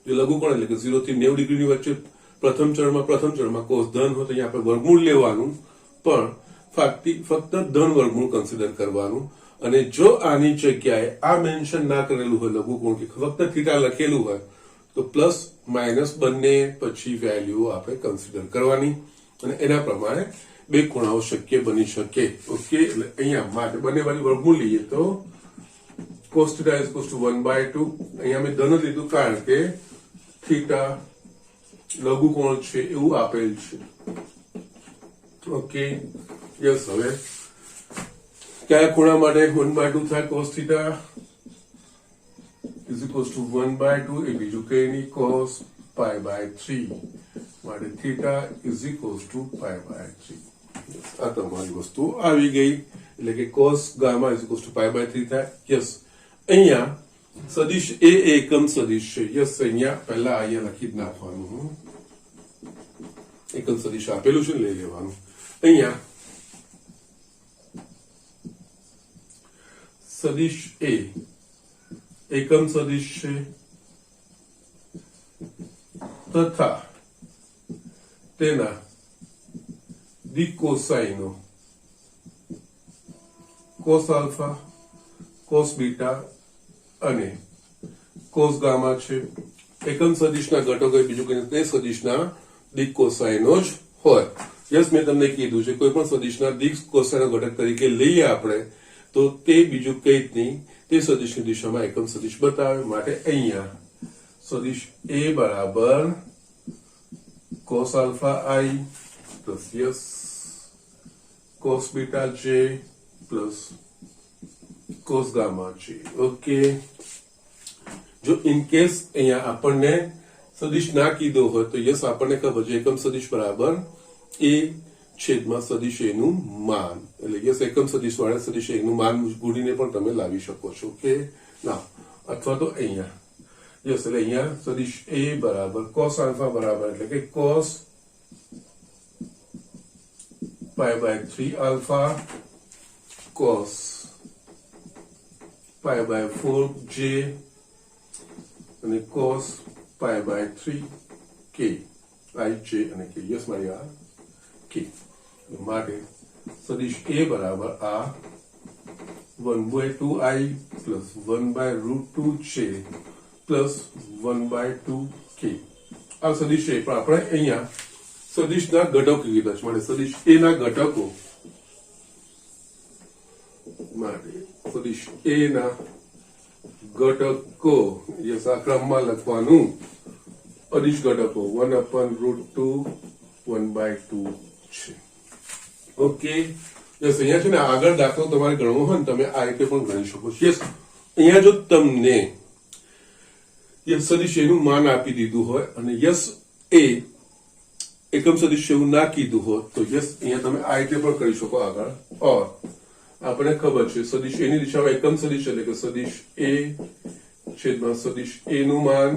જો લઘુકોણ એટલે કે 0 થી 90 ડિગ્રીની વચ્ચે પ્રથમ ચરણમાં cos ધન હોય તો અહીંયા આપણે વર્ગમૂળ લેવાનું, પણ ફક્ત ધન વર્ગમૂળ કન્સિડર કરવાનું. અને જો આની જગ્યાએ આ મેન્શન ના કરેલું હોય લઘુકોણ કે ફક્ત થીટા લખેલું હોય તો પ્લસ માઇનસ બંને પછી વેલ્યુ આપણે કન્સિડર કરવાની, અને એના પ્રમાણે બે ખૂણાઓ શક્ય બની શકે. ઓકે, એટલે અહીંયા માટે બંને બાજુ વર્ગમૂળ લઈએ તો cos θ is equals to 1/2. અહીંયા મેં ધન લીધું કારણ કે થીટા લઘુકોણ છે એવું આપેલ છે. ઓકે, યસ, હવે કયા ખૂણા માટે 1/2 થાય? cos θ is equals to 1/2 એ બીજું કઈ નહીં, cos π/3 માટે θ is equals to π/3. આ તમારી વસ્તુ આવી ગઈ, એટલે કે cos gamma is equals to π/3 થાય. યસ, અહીંયા સદિશ એ એકમ સદિશ છે. યસ, અહીંયા પહેલા અહીંયા લખી જ નાખવાનું. એકમ સદિશ આપેલું છે, લઈ લેવાનું. અહીંયા સદિશ એ એકમ સદિશ છે તથા તેના દિક કોસાઇનો cos આલ્ફા, cos બીટા અને cos ગામા છે. એકમ સદિશના ઘટકો બીજું કઈ તે સદિશના દિક કોસાઇનો જ હોય. યસ, મેં તમને કીધું છે કોઈ પણ સદિશના દિક કોસાઇનો ઘટક તરીકે લઈએ આપણે તો તે બીજું કઈ જ નહીં, તે સદિશની દિશામાં એકમ સદિશ બતાવે. માટે અહીંયા સદિશ a બરાબર cos alpha i plus yes cos beta j plus cos gamma j. Okay, જો ઇન કેસ અહીંયા આપણને સદિશ ના કીધો હોય તો યસ આપણને ખબર છે એકમ સદિશ બરાબર a છેદમાં સદિશ a નું માન, એટલે યસ એકમ સદિશ વાળા સદિશ a નું માન ગુણીને પણ તમે લાવી શકો છો. ઓકે, ના, અથવા તો અહીંયા યસ, એટલે અહીંયા સદિશ a બરાબર cos આલ્ફા બરાબર એટલે કે cos π/3 આલ્ફા cos π/4 j અને cos π/3 k i j અને k. યસ, મારી આ k. માટે સદિશ એ બરાબર આ 1/2i પ્લસ 1/√2 પ્લસ 1/2k આ સદિશ છે. પણ આપણે અહીંયા સદિશના ઘટકો કીધા છે માટે સદિશ એ ના ઘટકો માટે સદિશ એ ના ઘટકો યસ આ ક્રમમાં લખવાનું અદિશ ઘટકો 1/√2 1/2 છે. ઓકે યસ અહીંયા છે ને આગળ દાખલો તમારે ગણવો હોય ને તમે આ રીતે પણ ગણી શકો છો. યસ અહીંયા જો તમને યસ સદિશ એનું માન આપી દીધું હોય અને યસ એ એકમ સદિશ એવું ના કીધું હોય તો યસ અહીંયા તમે આ રીતે પણ કરી શકો આગળ. ઓર આપણે ખબર છે સદિશ એની દિશામાં એકમ સદિશ એટલે કે સદિશ એ છેદમાં સદિશ એ નું માન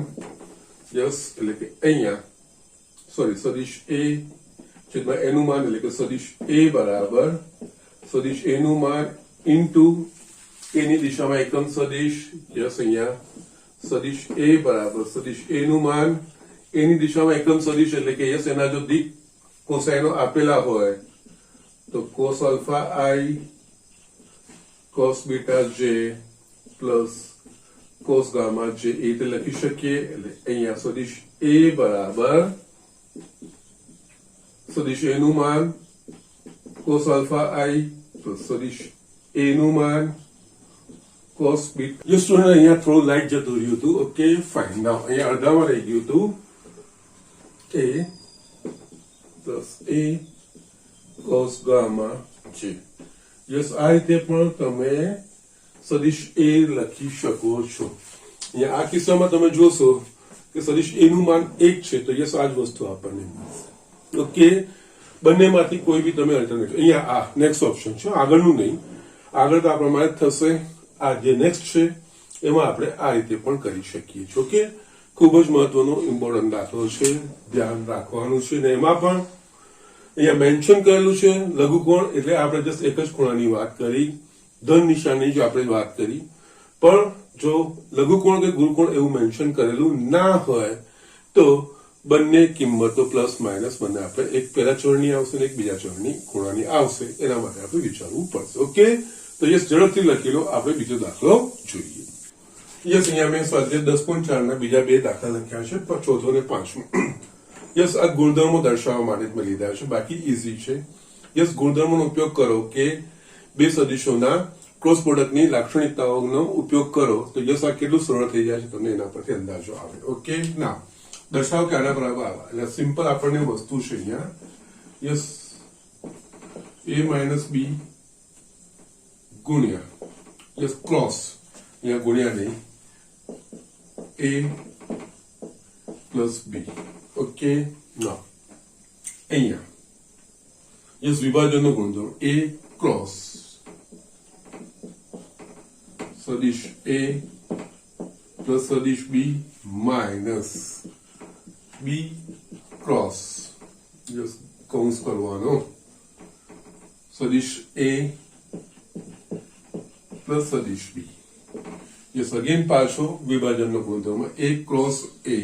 યસ એટલે કે અહીંયા સોરી સદિશ એ છેદમાં એનું માન એટલે કે સદિશ એ બરાબર સદિશ એ નું માન ઇન્ટુ એની દિશામાં એકમ સદિશ યસ અહીંયા સદિશ એ બરાબર સદિશ એ નું માન એની દિશામાં એકમ સદિશ એટલે કે યસ એના જો દિક કોસાઇનો આપેલા હોય તો કોસ આલ્ફા આઈ cos beta j plus cos gamma j એ રીતે લખી શકીએ. એટલે અહીંયા સદિશ a બરાબર સદિશ a નું માન cos alpha i plus સદિશ a નું માન cos beta. જો સ્ટુડન્ટ અહીંયા થોડું લાઈટ જતું રહ્યું હતું. Okay fine. નાઉ અહીંયા અડધામાં રહી ગયું હતું a plus a cos gamma j. Yes આ રીતે પણ તમે સદિશ એ લખી શકો છો. અહીંયા આ કિસ્સામાં તમે જોશો કે સદિશ એ નું માન 1 છે તો યસ આ જ વસ્તુ આપણને મળશે. ઓકે બંનેમાંથી કોઈ બી તમે અલ્ટરનેટિવ અહીંયા આ નેક્સ્ટ ઓપ્શન છે આગળનું નહીં. આગળ તો આ પ્રમાણે થશે. આ જે નેક્સ્ટ છે એમાં આપણે આ રીતે પણ કરી શકીએ છીએ. ઓકે ખૂબ જ મહત્વનો ઇમ્પોર્ટન્ટ દાખલો છે ધ્યાન રાખવાનું છે. ને એમાં પણ અહીંયા મેન્શન કરેલું છે લઘુકોણ એટલે આપણે જસ્ટ એક જ ખૂણાની વાત કરી ધન નિશાનની જો આપણે વાત કરી. પણ જો લઘુકોણ કે ગુરુકોણ એવું મેન્શન કરેલું ના હોય તો બંને કિંમતો પ્લસ માઇનસ બંને આપણે એક પહેલા ચરણની આવશે ને એક બીજા ચરણની ખૂણાની આવશે એના માટે આપણે વિચારવું પડશે. ઓકે તો યસ ઝડપથી લખી લો. આપણે બીજો દાખલો જોઈએ. યસ અહીંયા મેં સ્વાધ્યાય 10.4 ના બીજા બે દાખલા લખ્યા છે પણ ચોથો ને પાંચમો. યસ આ ગુણધર્મો દર્શાવવા માટે જ મેં લીધા છે બાકી ઈઝી છે. યસ ગુણધર્મોનો ઉપયોગ કરો કે બે સદિશોના ક્રોસ પ્રોડક્ટની લાક્ષણિકતાઓનો ઉપયોગ કરો તો યસ આ કેટલું સરળ થઈ જાય છે તમને એના પરથી અંદાજો આવે. ઓકે ના દર્શાવો કે આના બરાબર આવે એટલે સિમ્પલ આપણને વસ્તુ છે અહીંયા યસ a માઇનસ બી ગુણ્યા યસ ક્રોસ અહીંયા ગુણ્યા નહીં a પ્લસ બી. ઓકે ના અહીંયા યસ વિભાજનનો ગુણધર્મ a ક્રોસ સદિશ a પ્લસ સદિશ b minus b cross yes કૌંસ કરવાનો સદિશ a પ્લસ સદિશ b. યસ અગેન પાછો વિભાજનનો ગુણધર્મ a cross a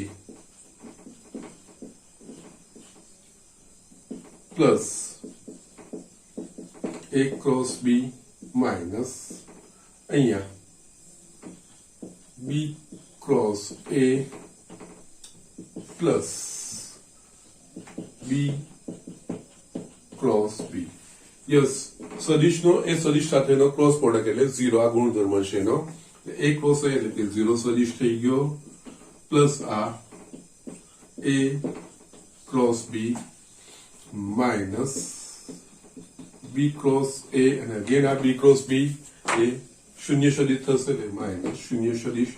plus a cross b minus અહીંયા b cross a plus b cross b. Yes સદિશનો એ સદિશ સાથેનો ક્રોસ પ્રોડક્ટ એટલે 0 આ ગુણધર્મ છે એનો. a ક્રોસ a એટલે કે 0 સદિશ થઈ ગયો પ્લસ આ a cross b minus b cross a અને અગેન આ b ક્રોસ b એ શૂન્ય સદિશ થશે એટલે માઇનસ શૂન્ય સદિશ.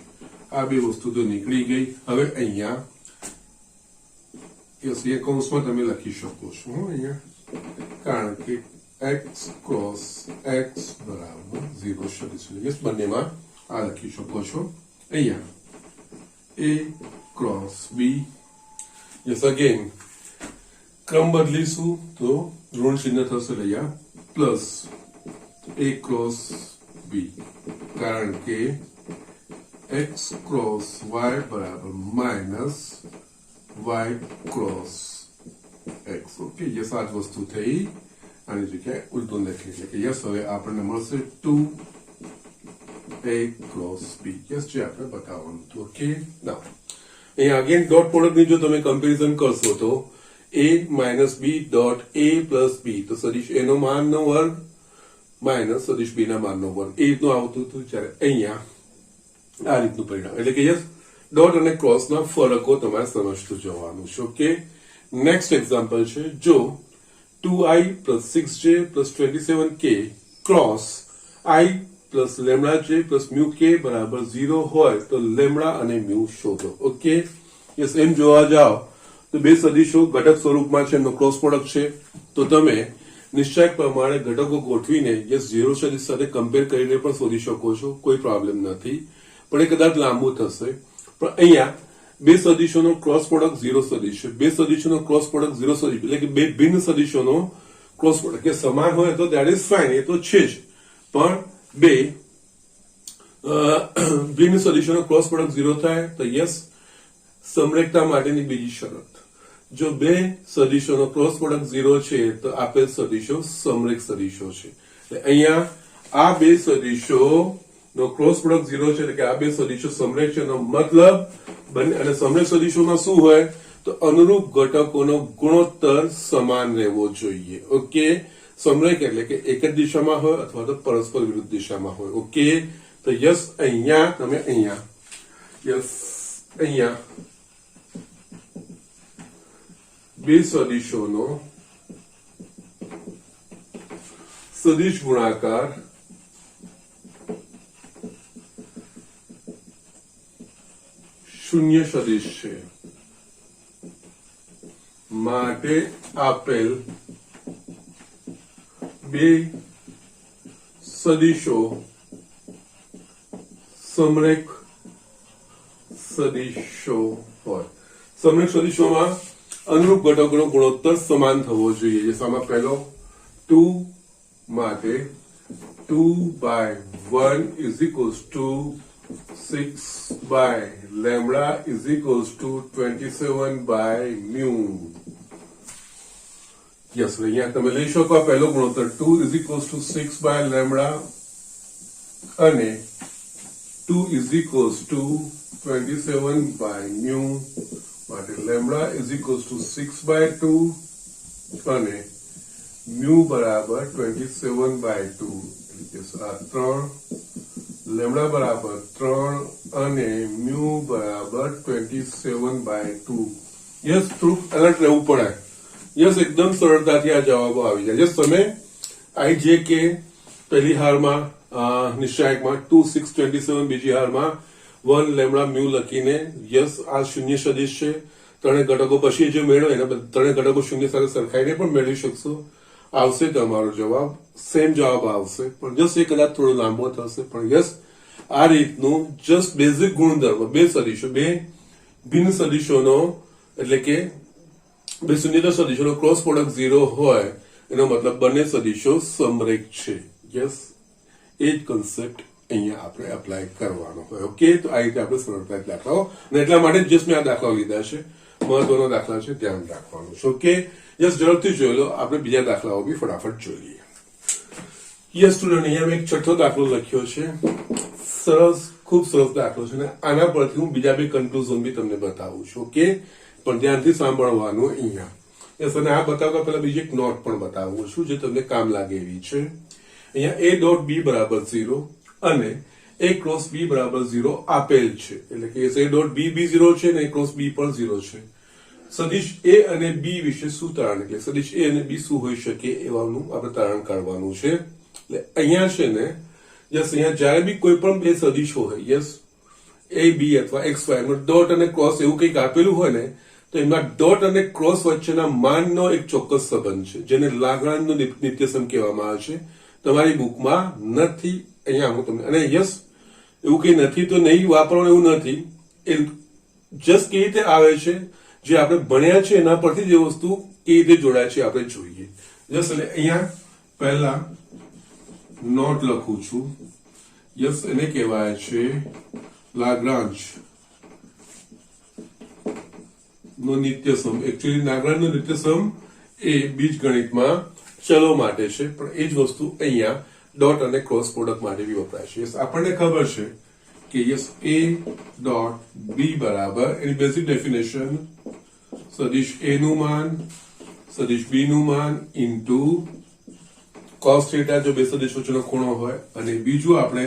આ બે વસ્તુ તો નીકળી ગઈ. હવે અહીંયા યસ એ કૌંસમાં તમે લખી શકો છો અહીંયા કારણ કે x ક્રોસ x બરાબર 0 સદિશ. યસ બંનેમાં આ લખી શકો છો અહીંયા a cross b. Yes again ક્રમ બદલીશું તો ઋણ ચિહ્ન થશે અહીંયા પ્લસ a ક્રોસ b કારણ કે x ક્રોસ y બરાબર minus y cross x. Okay yes આ જ વસ્તુ થઈ આની જગ્યાએ ઉલટું લખીએ એટલે કે યસ હવે આપણને મળશે 2a ક્રોસ b યસ જે આપણે બતાવવાનું હતું ઓકે નાઉ અહીંયા અગેન ડોટ પ્રોડક્ટની જો તમે કમ્પેરિઝન કરશો તો a minus b dot a plus b તો સદિશ a નો માનનો વર્ગ માઇનસ સદિશ b ના માનનો વર્ગ એ રીતનું આવતું હતું જ્યારે અહીંયા આ રીતનું પરિણામ એટલે કે યસ ડોટ અને ક્રોસના ફરકો તમારે સમજતું જવાનું છે ઓકે નેક્સ્ટ એક્ઝામ્પલ છે જો 2i plus 6j plus 27k cross I plus lambda j plus mu k બરાબર 0 હોય તો લેમ્બડા અને મ્યુ શોધો ઓકે યસ એમ જોવા જાઓ તો બે સદિશો ઘટક સ્વરૂપમાં છે એનો ક્રોસ પ્રોડક્ટ છે તો તમે નિશ્ચય પ્રમાણે ઘટકો ગોઠવીને યસ 0 સદિશ સાથે કમ્પેર કરીને પણ શોધી શકો છો કોઈ પ્રોબ્લેમ નથી પણ એ કદાચ લાંબુ થશે પણ અહીંયા બે સદિશોનો ક્રોસ પ્રોડક્ટ 0 સદિશ છે બે સદિશોનો ક્રોસ પ્રોડક્ટ 0 સદિશ એટલે કે બે ભિન્ન સદિશોનો ક્રોસ પ્રોડક્ટ કે સમાન હોય તો ધેટ ઇઝ ફાઇન એ તો છે જ પણ બે ભિન્ન સદિશોનો ક્રોસ પ્રોડક્ટ 0 થાય તો યસ સમરેખતા માટેની બીજી શરત જો બે સદિશોનો ક્રોસ પ્રોડક્ટ 0 છે તો આપેલ સદિશો સમરેખ સદિશો છે એટલે અહીંયા આ બે સદિશો નો ક્રોસ પ્રોડક્ટ 0 છે એટલે કે આ બે સદિશો સમરેખ છે એનો મતલબ બંને અને સમરેખ સદિશોમાં શું હોય તો અનુરૂપ ઘટકોનો ગુણોત્તર સમાન રહેવો જોઈએ ઓકે સમરેખ એટલે કે એક જ દિશામાં હોય અથવા તો પરસ્પર વિરુદ્ધ દિશામાં હોય ઓકે તો યસ અહીંયા તમે અહીંયા યસ અહીંયા બે સદિશોનો સદિશ ગુણાકાર શૂન્ય સદિશ છે માટે આપેલ બે સદિશો સમરેખ સદિશો હોય સમરેખ સદિશોમાં અનુરૂપ ઘટકોનો ગુણોત્તર સમાન થવો જોઈએ જેમાં પહેલો 2 માટે 2/1 is equals to 6 by lambda is equals to 27 by mu. Yes, અહીંયા તમે લઈ શકો આ પહેલો ગુણોત્તર 2 is equals to 6 by lambda અને 2 is equals to 27 by mu માટે lambda is equals to 6 by 2 અને mu બરાબર 27 by 2 એટલે આ 3 લેમ્બડા બરાબર 3 અને mu બરાબર 27 by 2 યસ થોડુંક એલર્ટ રહેવું પડે યસ એકદમ સરળતાથી આ જવાબો આવી જાય યસ તમે આઈ જે કે પહેલી હારમાં નિશ્ચાયકમાં 2 6 27 બીજી હારમાં 1 લેમ્બડા mu લખીને યસ આ શૂન્ય સદિશ છે ત્રણેય ઘટકો પછી જે મેળવો એના ત્રણેય ઘટકો શૂન્ય સાથે સરખાઈને પણ મેળવી શકશો આવશે તમારો જવાબ સેમ જવાબ આવશે પણ જસ્ટ એ કદાચ થોડો લાંબો થશે પણ યસ આ રીતનું જસ્ટ બેઝિક ગુણધર્મ બે સદિશો બે ભિન્ન સદિશોનો એટલે કે બે શૂન્યતા સદિશોનો ક્રોસ પ્રોડક્ટ 0 હોય એનો મતલબ બંને સદિશો સમરેખ છે યસ એ જ કન્સેપ્ટ અહીંયા આપણે એપ્લાય કરવાનો હોય ઓકે તો આ રીતે આપણે સરળતાથી દાખલાઓ અને એટલા માટે જસ્ટ મેં આ દાખલાઓ લીધા છે મહત્વનો દાખલા છે ધ્યાન રાખવાનું છે ઓકે યસ ઝડપથી જોઈ લો આપણે બીજા દાખલાઓ બી ફટાફટ જોઈએ યસ સ્ટુડન્ટ અહીંયા મેં એક છઠ્ઠો દાખલો લખ્યો છે સરસ ખૂબ સરસ દાખલો છે અને આના પરથી હું બીજા બે કન્ક્લુઝન બી તમને બતાવું છું ઓકે પણ ધ્યાનથી સાંભળવાનું અહીંયા યસ અને આ બતાવતા પહેલા બીજી એક નોટ પણ બતાવું છું જે તમને કામ લાગે એવી છે અહીંયા a ડોટ b બરાબર 0 અને a ક્રોસ b બરાબર 0 આપેલ છે એટલે કે a ડોટ b બી 0 છે અને a ક્રોસ b પણ 0 છે સદિશ a અને b વિશે શું તારણ એટલે સદિશ a અને b શું હોઈ શકે એવાનું આપણે તારણ કાઢવાનું છે એટલે અહીંયા છે ને યસ અહીંયા જ્યારે બી કોઈ પણ બે સદિશ હોય યસ a b અથવા x y નો ડોટ અને ક્રોસ એવું કંઈક આપેલું હોય ને તો એમાં ડોટ અને ક્રોસ વચ્ચેના માનનો એક ચોક્કસ સંબંધ છે જેને લાગણાંકનો નિત્યસમ કહેવામાં આવે છે તમારી બુકમાં નથી અહીંયા હું તમને અને યસ એવું કઈ નથી તો નહીં વાપરવાનું એવું નથી એ જસ્ટ કેવી રીતે આવે છે જે આપણે ભણ્યા છે એના પરથી જે વસ્તુ કેવી રીતે જોડાય છે આપણે જોઈએ યસ એટલે અહીંયા પહેલા નોટ લખું છું યસ એને કહેવાય છે લાગ્રાંજ નો નિત્યસમ એકચ્યુઅલી લાગ્રાંજ નો નિત્યસમ એ બીજગણિતમાં ચલો માટે છે, પણ એ જ વસ્તુ અહીંયા ડોટ અને ક્રોસ પ્રોડક્ટ માટે બી વપરાય છે. યસ, આપણને ખબર છે કે યસ એ ડોટ બી બરાબર એની બેઝિક ડેફિનેશન સદિશ એ નું માન સદિશ બી નું માન ઇન્ટુ cos થીટા જો બે સદિશ વચ્ચેનો ખૂણો હોય, અને બીજું આપણે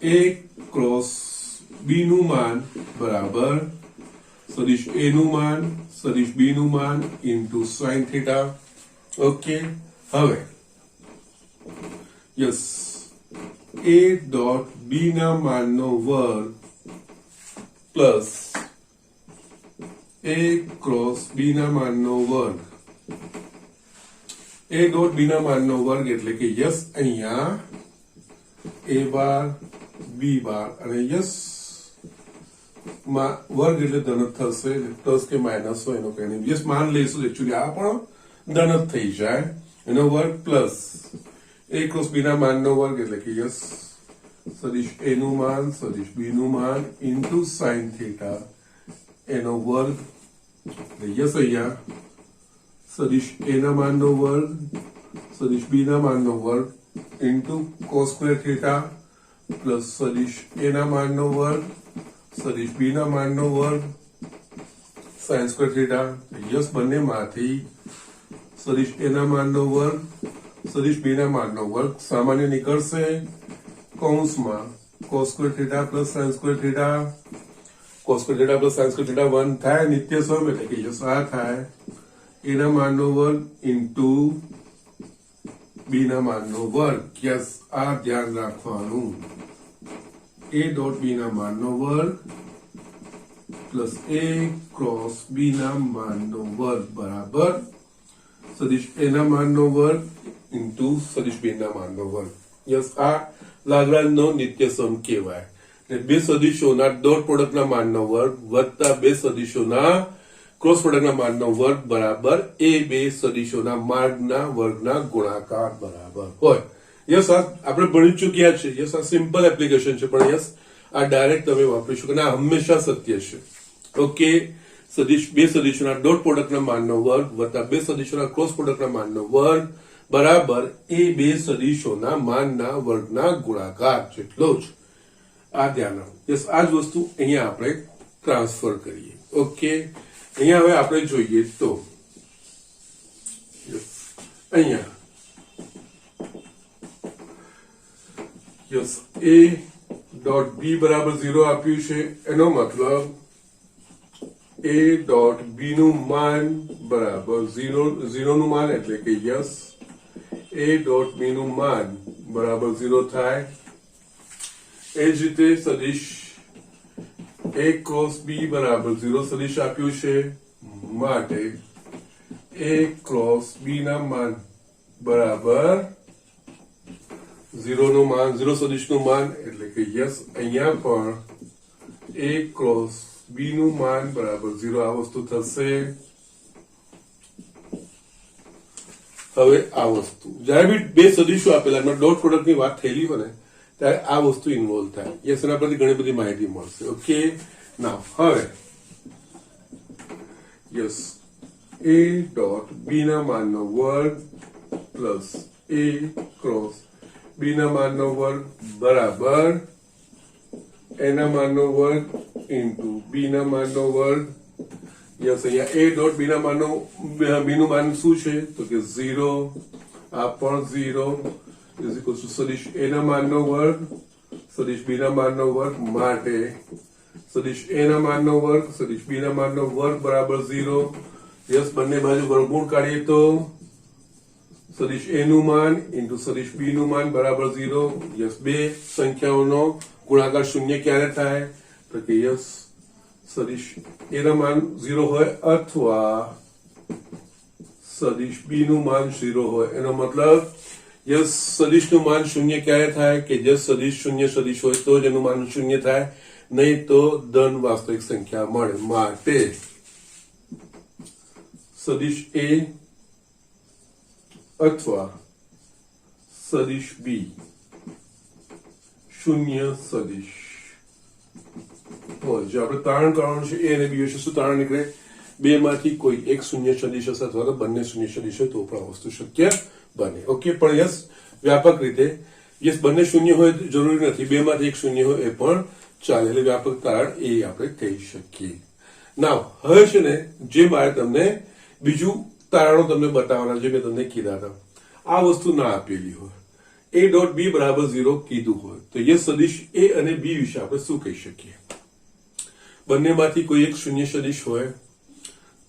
એ ક્રોસ બી નું માન બરાબર સદિશ એ નું માન સદિશ બી નું માન ઇન્ટુ સાઇન થીટા. ઓકે, હવે યસ એ ડોટ બી ના માનનો વર્ગ પ્લસ એ ક્રોસ બી ના માનનો વર્ગ. એ ડોટ બી ના માનનો વર્ગ એટલે કે યસ અહીંયા એ બાર બી બાર અને યસ વર્ગ એટલે ધન જ થશે, પ્લસ કે માઇનસ હોય એનો કઈ નહીં. યસ માન લઈશું, એકચ્યુઅલી આ પણ ધન જ થઈ જાય, એનો વર્ગ પ્લસ એ ક્રોસ બી ના માનનો વર્ગ એટલે કે યસ સદિશ એ નું માન સદિશ બી નું માન ઇન્ટુ સાઇન થીટા એનો વર્ગ. યસ અહીંયા સદિશ એ ના માનનો વર્ગ સદિશ બી ના માનનો વર્ગ into cos square theta plus સદિશ એ ના માનનો વર્ગ સદિશ બી ના માનનો વર્ગ સાઇન સ્ક્વેર થીટા. યસ બંનેમાંથી સદિશ એ ના માનનો વર્ગ સદિશ બી ના માનનો વર્ગ સામાન્ય નીકળશે, કૌંસમાં cos square theta plus sine square theta. Cos square theta plus sine square theta 1 થાય, નિત્ય સમ એટલે કે યસ આ થાય એના માનનો વર્ગ ઇન્ટુ બી ના માનનો વર્ગ. યસ આ ધ્યાન રાખવાનું, એ ડોટ બી ના માનનો વર્ગ પ્લસ એ ક્રોસ બી ના માનનો વર્ગ બરાબર સદિશ એ ના માનનો વર્ગ ઇન્ટુ સદિશ બી ના માનનો વર્ગ. યસ આ લાગ્રાંજનો નિત્ય સમ કહેવાય. બે સદિશોના ડોટ પ્રોડક્ટના માનનો વર્ગ વત્તા બે સદિશોના ક્રોસ પ્રોડક્ટના માનનો વર્ગ બરાબર એ બે સદિશોના માર્ગના વર્ગના ગુણાકાર બરાબર હોય. યસ આ આપણે ભણી ચૂક્યા છે. યસ આ સિમ્પલ એપ્લિકેશન છે, પણ યસ આ ડાયરેક્ટ તમે વાપરી શકો અને આ હંમેશા સત્ય છે. ઓકે, સદિશ બે સદિશોના ડોટ પ્રોડક્ટના માનનો વર્ગ વત્તા બે સદિશોના ક્રોસ પ્રોડક્ટના માનનો વર્ગ બરાબર એ બે સદિશોના માનના વર્ગના ગુણાકાર જેટલો જ. આ ધ્યાન રાખો. યસ આ જ વસ્તુ અહીંયા આપણે ટ્રાન્સફર કરીએ. ઓકે, અહીંયા હવે આપણે જોઈએ તો અહીંયા યસ એ ડોટ બી બરાબર 0 આપ્યું છે, એનો મતલબ એ ડોટ બી નું માન બરાબર 0 નું માન એટલે કે યસ એ ડોટ બી નું માન બરાબર 0 થાય. એ જ રીતે સદિશ એ ક્રોસ બી બરાબર 0 સદિશ આપ્યું છે, માટે એ ક્રોસ બી ના માન બરાબર 0 નું માન 0 સદિશ નું માન એટલે કે યસ અહીંયા પણ એ ક્રોસ બી નું માન બરાબર 0 આ વસ્તુ થશે. હવે આ વસ્તુ જ્યારે બી બે સદિશો આપેલા એમાં ડોટ પ્રોડક્ટ ની વાત થયેલી હોય ને ત્યારે આ વસ્તુ ઇન્વોલ્વ થાય. યસ એના પરથી ઘણી બધી માહિતી મળશે. ઓકે, નાવ હવે યસ એ ડોટ બી ના માનનો વર્ગ પ્લસ એ ક્રોસ બી ના માનનો વર્ગ બરાબર એના માનનો વર્ગ ઇન્ટુ બી ના માનનો વર્ગ. યસ અહીંયા એ ડોટ બી ના માનનો બી નું માન શું છે તો કે 0, આ પણ 0 ઇઝ ઇક્વલ ટુ સદિશ એ ના માનનો વર્ગ સદિશ બી ના માનનો વર્ગ માટે સદિશ એ ના માનનો વર્ગ સદિશ બી ના માનનો વર્ગ બરાબર 0. યસ બંને બાજુ વર્ગમૂળ કાઢીએ તો સદિશ એ નું માન ઇન્ટુ સદિશ બી નું માન બરાબર 0. યસ બે સંખ્યાઓનો ગુણાકાર શૂન્ય ક્યારે થાય તો કે યસ સદિશ એ ના માન 0 હોય અથવા સદિશ બી નું માન 0 હોય. એનો મતલબ યસ સદિશ નું માન શૂન્ય ક્યારે થાય કે જે સદિશ શૂન્ય સદિશ હોય તો જ એનું માન શૂન્ય થાય, નહીં તો ધન વાસ્તવિક સંખ્યા મળે. માટે સદિશ એ અથવા સદિશ બી શૂન્ય સદિશ હોય. જો આપણે તારણ કરવાનું છે એ અને બી વિશે શું તારણ નીકળે બેમાંથી કોઈ એક શૂન્ય સદિશ હશે અથવા તો બંને શૂન્ય સદિશ હોય તો પણ આ વસ્તુ શક્ય બને. ઓકે, પણ યસ વ્યાપક રીતે યસ બંને શૂન્ય હોય જરૂરી નથી, બેમાંથી એક શૂન્ય હોય એ પણ ચાલે, એટલે વ્યાપક તારણ એ આપણે કહી શકીએ. નાવ હવે છે ને જે મારે તમને બીજું તારણો તમને બતાવવાના જે મેં તમને કીધા હતા, આ વસ્તુ ના આપેલી હોય, a ડોટ b બરાબર 0 કીધું હોય તો યસ સદિશ a અને b વિશે આપણે શું કહી શકીએ? બંનેમાંથી કોઈ એક શૂન્ય સદિશ હોય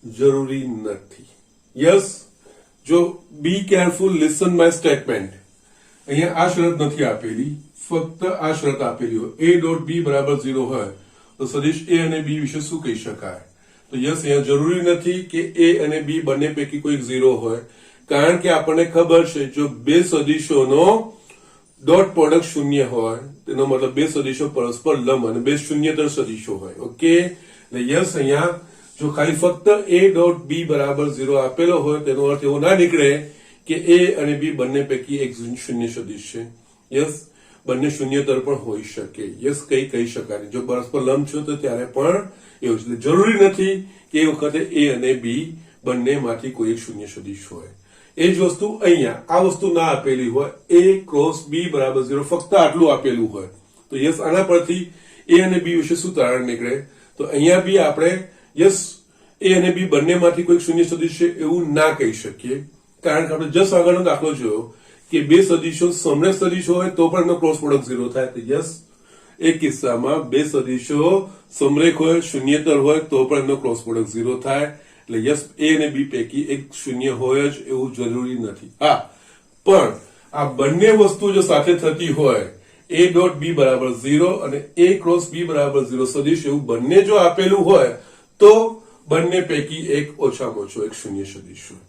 જરૂરી નથી. યસ, જો be careful, listen my statement. અહીંયા આ શરત નથી આપેલી, ફક્ત આ શરત આપેલી હોય a ડોટ b બરાબર 0 હોય તો સદિશ a અને b વિશે શું કહી શકાય? તો યસ, અહીંયા જરૂરી નથી કે a અને b બંને પૈકી કોઈ 0 હોય, કારણ કે આપણને ખબર છે જો બે સદિશોનો ડોટ પ્રોડક્ટ શૂન્ય હોય તેનો મતલબ બે સદિશો પરસ્પર લંબ અને બે શૂન્યતર સદિશો હોય. ઓકે, એટલે યસ અહીંયા જો ખાલી ફક્ત a ડોટ b બરાબર 0 આપેલો હોય તેનો અર્થ એવો ના નીકળે કે a અને b બંને પૈકી એક શૂન્ય સદિશ છે. યસ, બંને શૂન્યતર પણ હોઈ શકે. યસ, કઈ કહી શકાય જો પરસ્પર લંબ છે તો ત્યારે પણ એવું છે. જરૂરી નથી કે એ વખતે a અને b બંનેમાંથી કોઈ એક શૂન્ય સદિશ હોય. એ જ વસ્તુ અહીંયા આ વસ્તુ ના આપેલી હોય, a ક્રોસ b બરાબર 0 ફક્ત આટલું આપેલું હોય તો યસ આના પરથી a અને b વિશે શું તારણ નીકળે? તો અહીંયા બી આપણે યસ a અને b બંનેમાંથી કોઈ શૂન્ય સદિશ છે એવું ના કહી શકીએ, કારણ કે આપણે જસ્ટ આગળનો દાખલો જોયો કે બે સદિશો સમરેખ સદિશો હોય તો પણ એનો ક્રોસ પ્રોડક્ટ 0 થાય. તો યસ, એ કિસ્સામાં બે સદિશો સમરેખ હોય, શૂન્યતર હોય તો પણ એનો ક્રોસ પ્રોડક્ટ 0 થાય. એટલે યસ, a અને b પૈકી એક શૂન્ય હોય જ એવું જરૂરી નથી. હા, પણ આ બંને વસ્તુ જો સાથે થતી હોય, a ડોટ b બરાબર 0 અને a ક્રોસ b બરાબર 0 સદિશ એવું બંને જો આપેલું હોય તો બંને પૈકી એક ઓછામાં ઓછો એક શૂન્ય સદિશ હોય.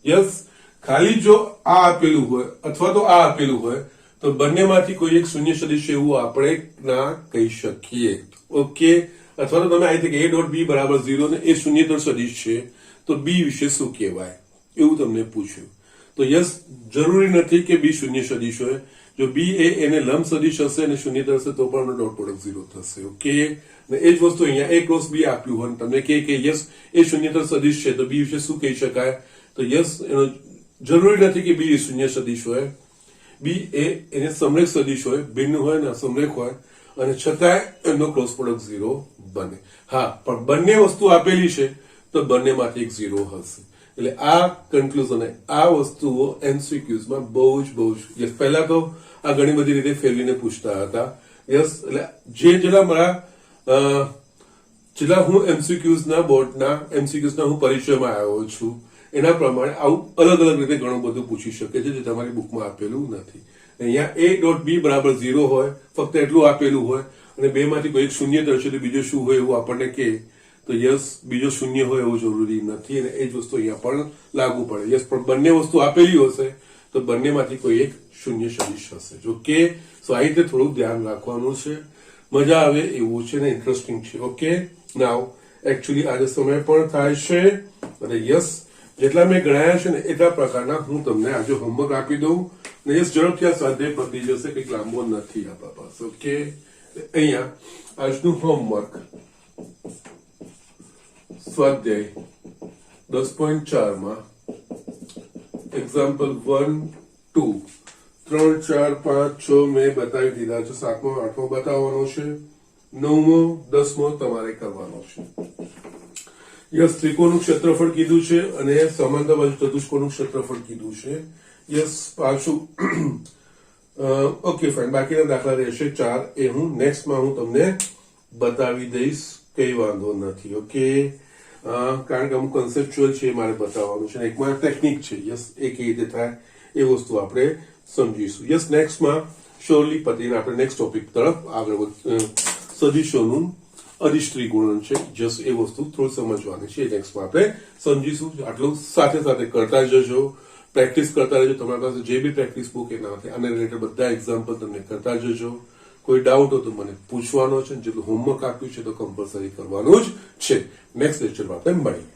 યસ, ખાલી જો આ આપેલું હોય અથવા તો આ આપેલું હોય તો બંનેમાંથી કોઈ એક શૂન્ય સદિશ એવું આપણે ના કહી શકીએ. ઓકે, અથવા તો તમે આ રીતે કે a ડોટ b બરાબર 0 ને એ શૂન્યતર સદિશ છે તો b વિશે શું કહેવાય એવું તમને પૂછ્યું. તો યસ, જરૂરી નથી કે b શૂન્ય સદિશ હોય. જો b એને લંબ સદિશ હશે અને શૂન્યતર હશે તો પણ ડોટ પ્રોડક્ટ 0 થશે. ઓકે, અને એ જ વસ્તુ અહીંયા a ક્રોસ b આપ્યું હોય તમને કે યસ એ શૂન્યતર સદિશ છે તો b વિશે શું કહી શકાય? તો યસ, એનો જરૂરી નથી કે b શૂન્ય સદિશ હોય. b એને સમરેખ સદિશ હોય, ભિન્ન હોય ને અસમરેખ હોય અને છતાંય એનો ક્રોસ પ્રોડક્ટ 0 બને. હા, પણ બંને વસ્તુ આપેલી છે તો બંનેમાંથી એક 0 હશે. એટલે આ કન્ક્લુઝન, આ વસ્તુઓ MCQs માં બહુ જ યસ, પહેલા તો આ ઘણી બધી રીતે ફેરવીને પૂછતા હતા. યસ, એટલે જેટલા હું MCQs ના બોર્ડના MCQs ના હું પરિચયમાં આવ્યો છું એના પ્રમાણે આવું અલગ અલગ રીતે ઘણું બધું પૂછી શકે છે જે તમારી બુકમાં આપેલું નથી. અહીંયા a ડોટ b બરાબર 0 હોય, ફક્ત એટલું આપેલું હોય અને બે માંથી કોઈ એક શૂન્યતર છે તો બીજો શું હોય એવું આપણને કહે તો યસ, બીજો શૂન્ય હોય એવું જરૂરી નથી અને એ જ વસ્તુ અહીંયા પણ લાગુ પડે. યસ, પણ બંને વસ્તુ આપેલી હશે તો બંનેમાંથી કોઈ એક શૂન્ય સદિશ હશે. ઓકે, સો આ રીતે થોડું ધ્યાન રાખવાનું છે, મજા આવે એવું છે ને ઇન્ટરેસ્ટિંગ છે. ઓકે, નાવ એકચ્યુઅલી આજે સમય પણ થાય છે અને યસ, જેટલા મેં ગણાયા છે ને એટલા પ્રકારના હું તમને આજે હોમવર્ક આપી દઉં અને યસ, ઝડપથી આ સ્વાધ્યાય પતી જશે, કંઈક લાંબો નથી આપણા પાસે. ઓકે, અહીંયા આજનું હોમવર્ક સ્વાધ્યાય 10.4 માં એક્ઝામ્પલ 1, 2, 3, 4, 5, 6 મેં બતાવી દીધા છે. 7મો 8મો બતાવવાનો છે, 9મો 10મો તમારે કરવાનો છે. યસ, ત્રિકોણનું ક્ષેત્રફળ કીધું છે અને સમાંતર બાજુ ચતુષ્કોણનું ક્ષેત્રફળ કીધું છે. યસ, પાછું ઓકે ફાઇન, બાકીના દાખલા રહેશે 4 એ હું નેક્સ્ટમાં હું તમને બતાવી દઈશ, કઈ વાંધો નથી. ઓકે, કારણ કે અમુક કન્સેપ્ચ્યુઅલ છે મારે બતાવવાનું છે, એકમાં ટેકનિક છે. યસ, એ કઈ રીતે થાય એ વસ્તુ આપણે સમજીશું. યસ, નેક્સ્ટમાં શ્યોરલી પતિને આપણે નેક્સ્ટ ટોપિક તરફ આગળ સદિશોનું અદિશ ત્રિગુણન છે. જસ્ટ એ વસ્તુ થોડી સમજવાની છે, નેક્સ્ટમાં આપણે સમજીશું. આટલું સાથે સાથે કરતા જજો, પ્રેક્ટિસ કરતા રહેજો. તમારી પાસે જે બી પ્રેક્ટિસ બુક એનાથી આને રિલેટેડ બધા એક્ઝામ્પલ તમને કરતા જજો. કોઈ ડાઉટ હોય તો મને પૂછવાનો છે, જેટલું હોમવર્ક આપ્યું છે તો કમ્પલસરી કરવાનું જ છે. નેક્સ્ટ લેક્ચરમાં આપણે મળીએ.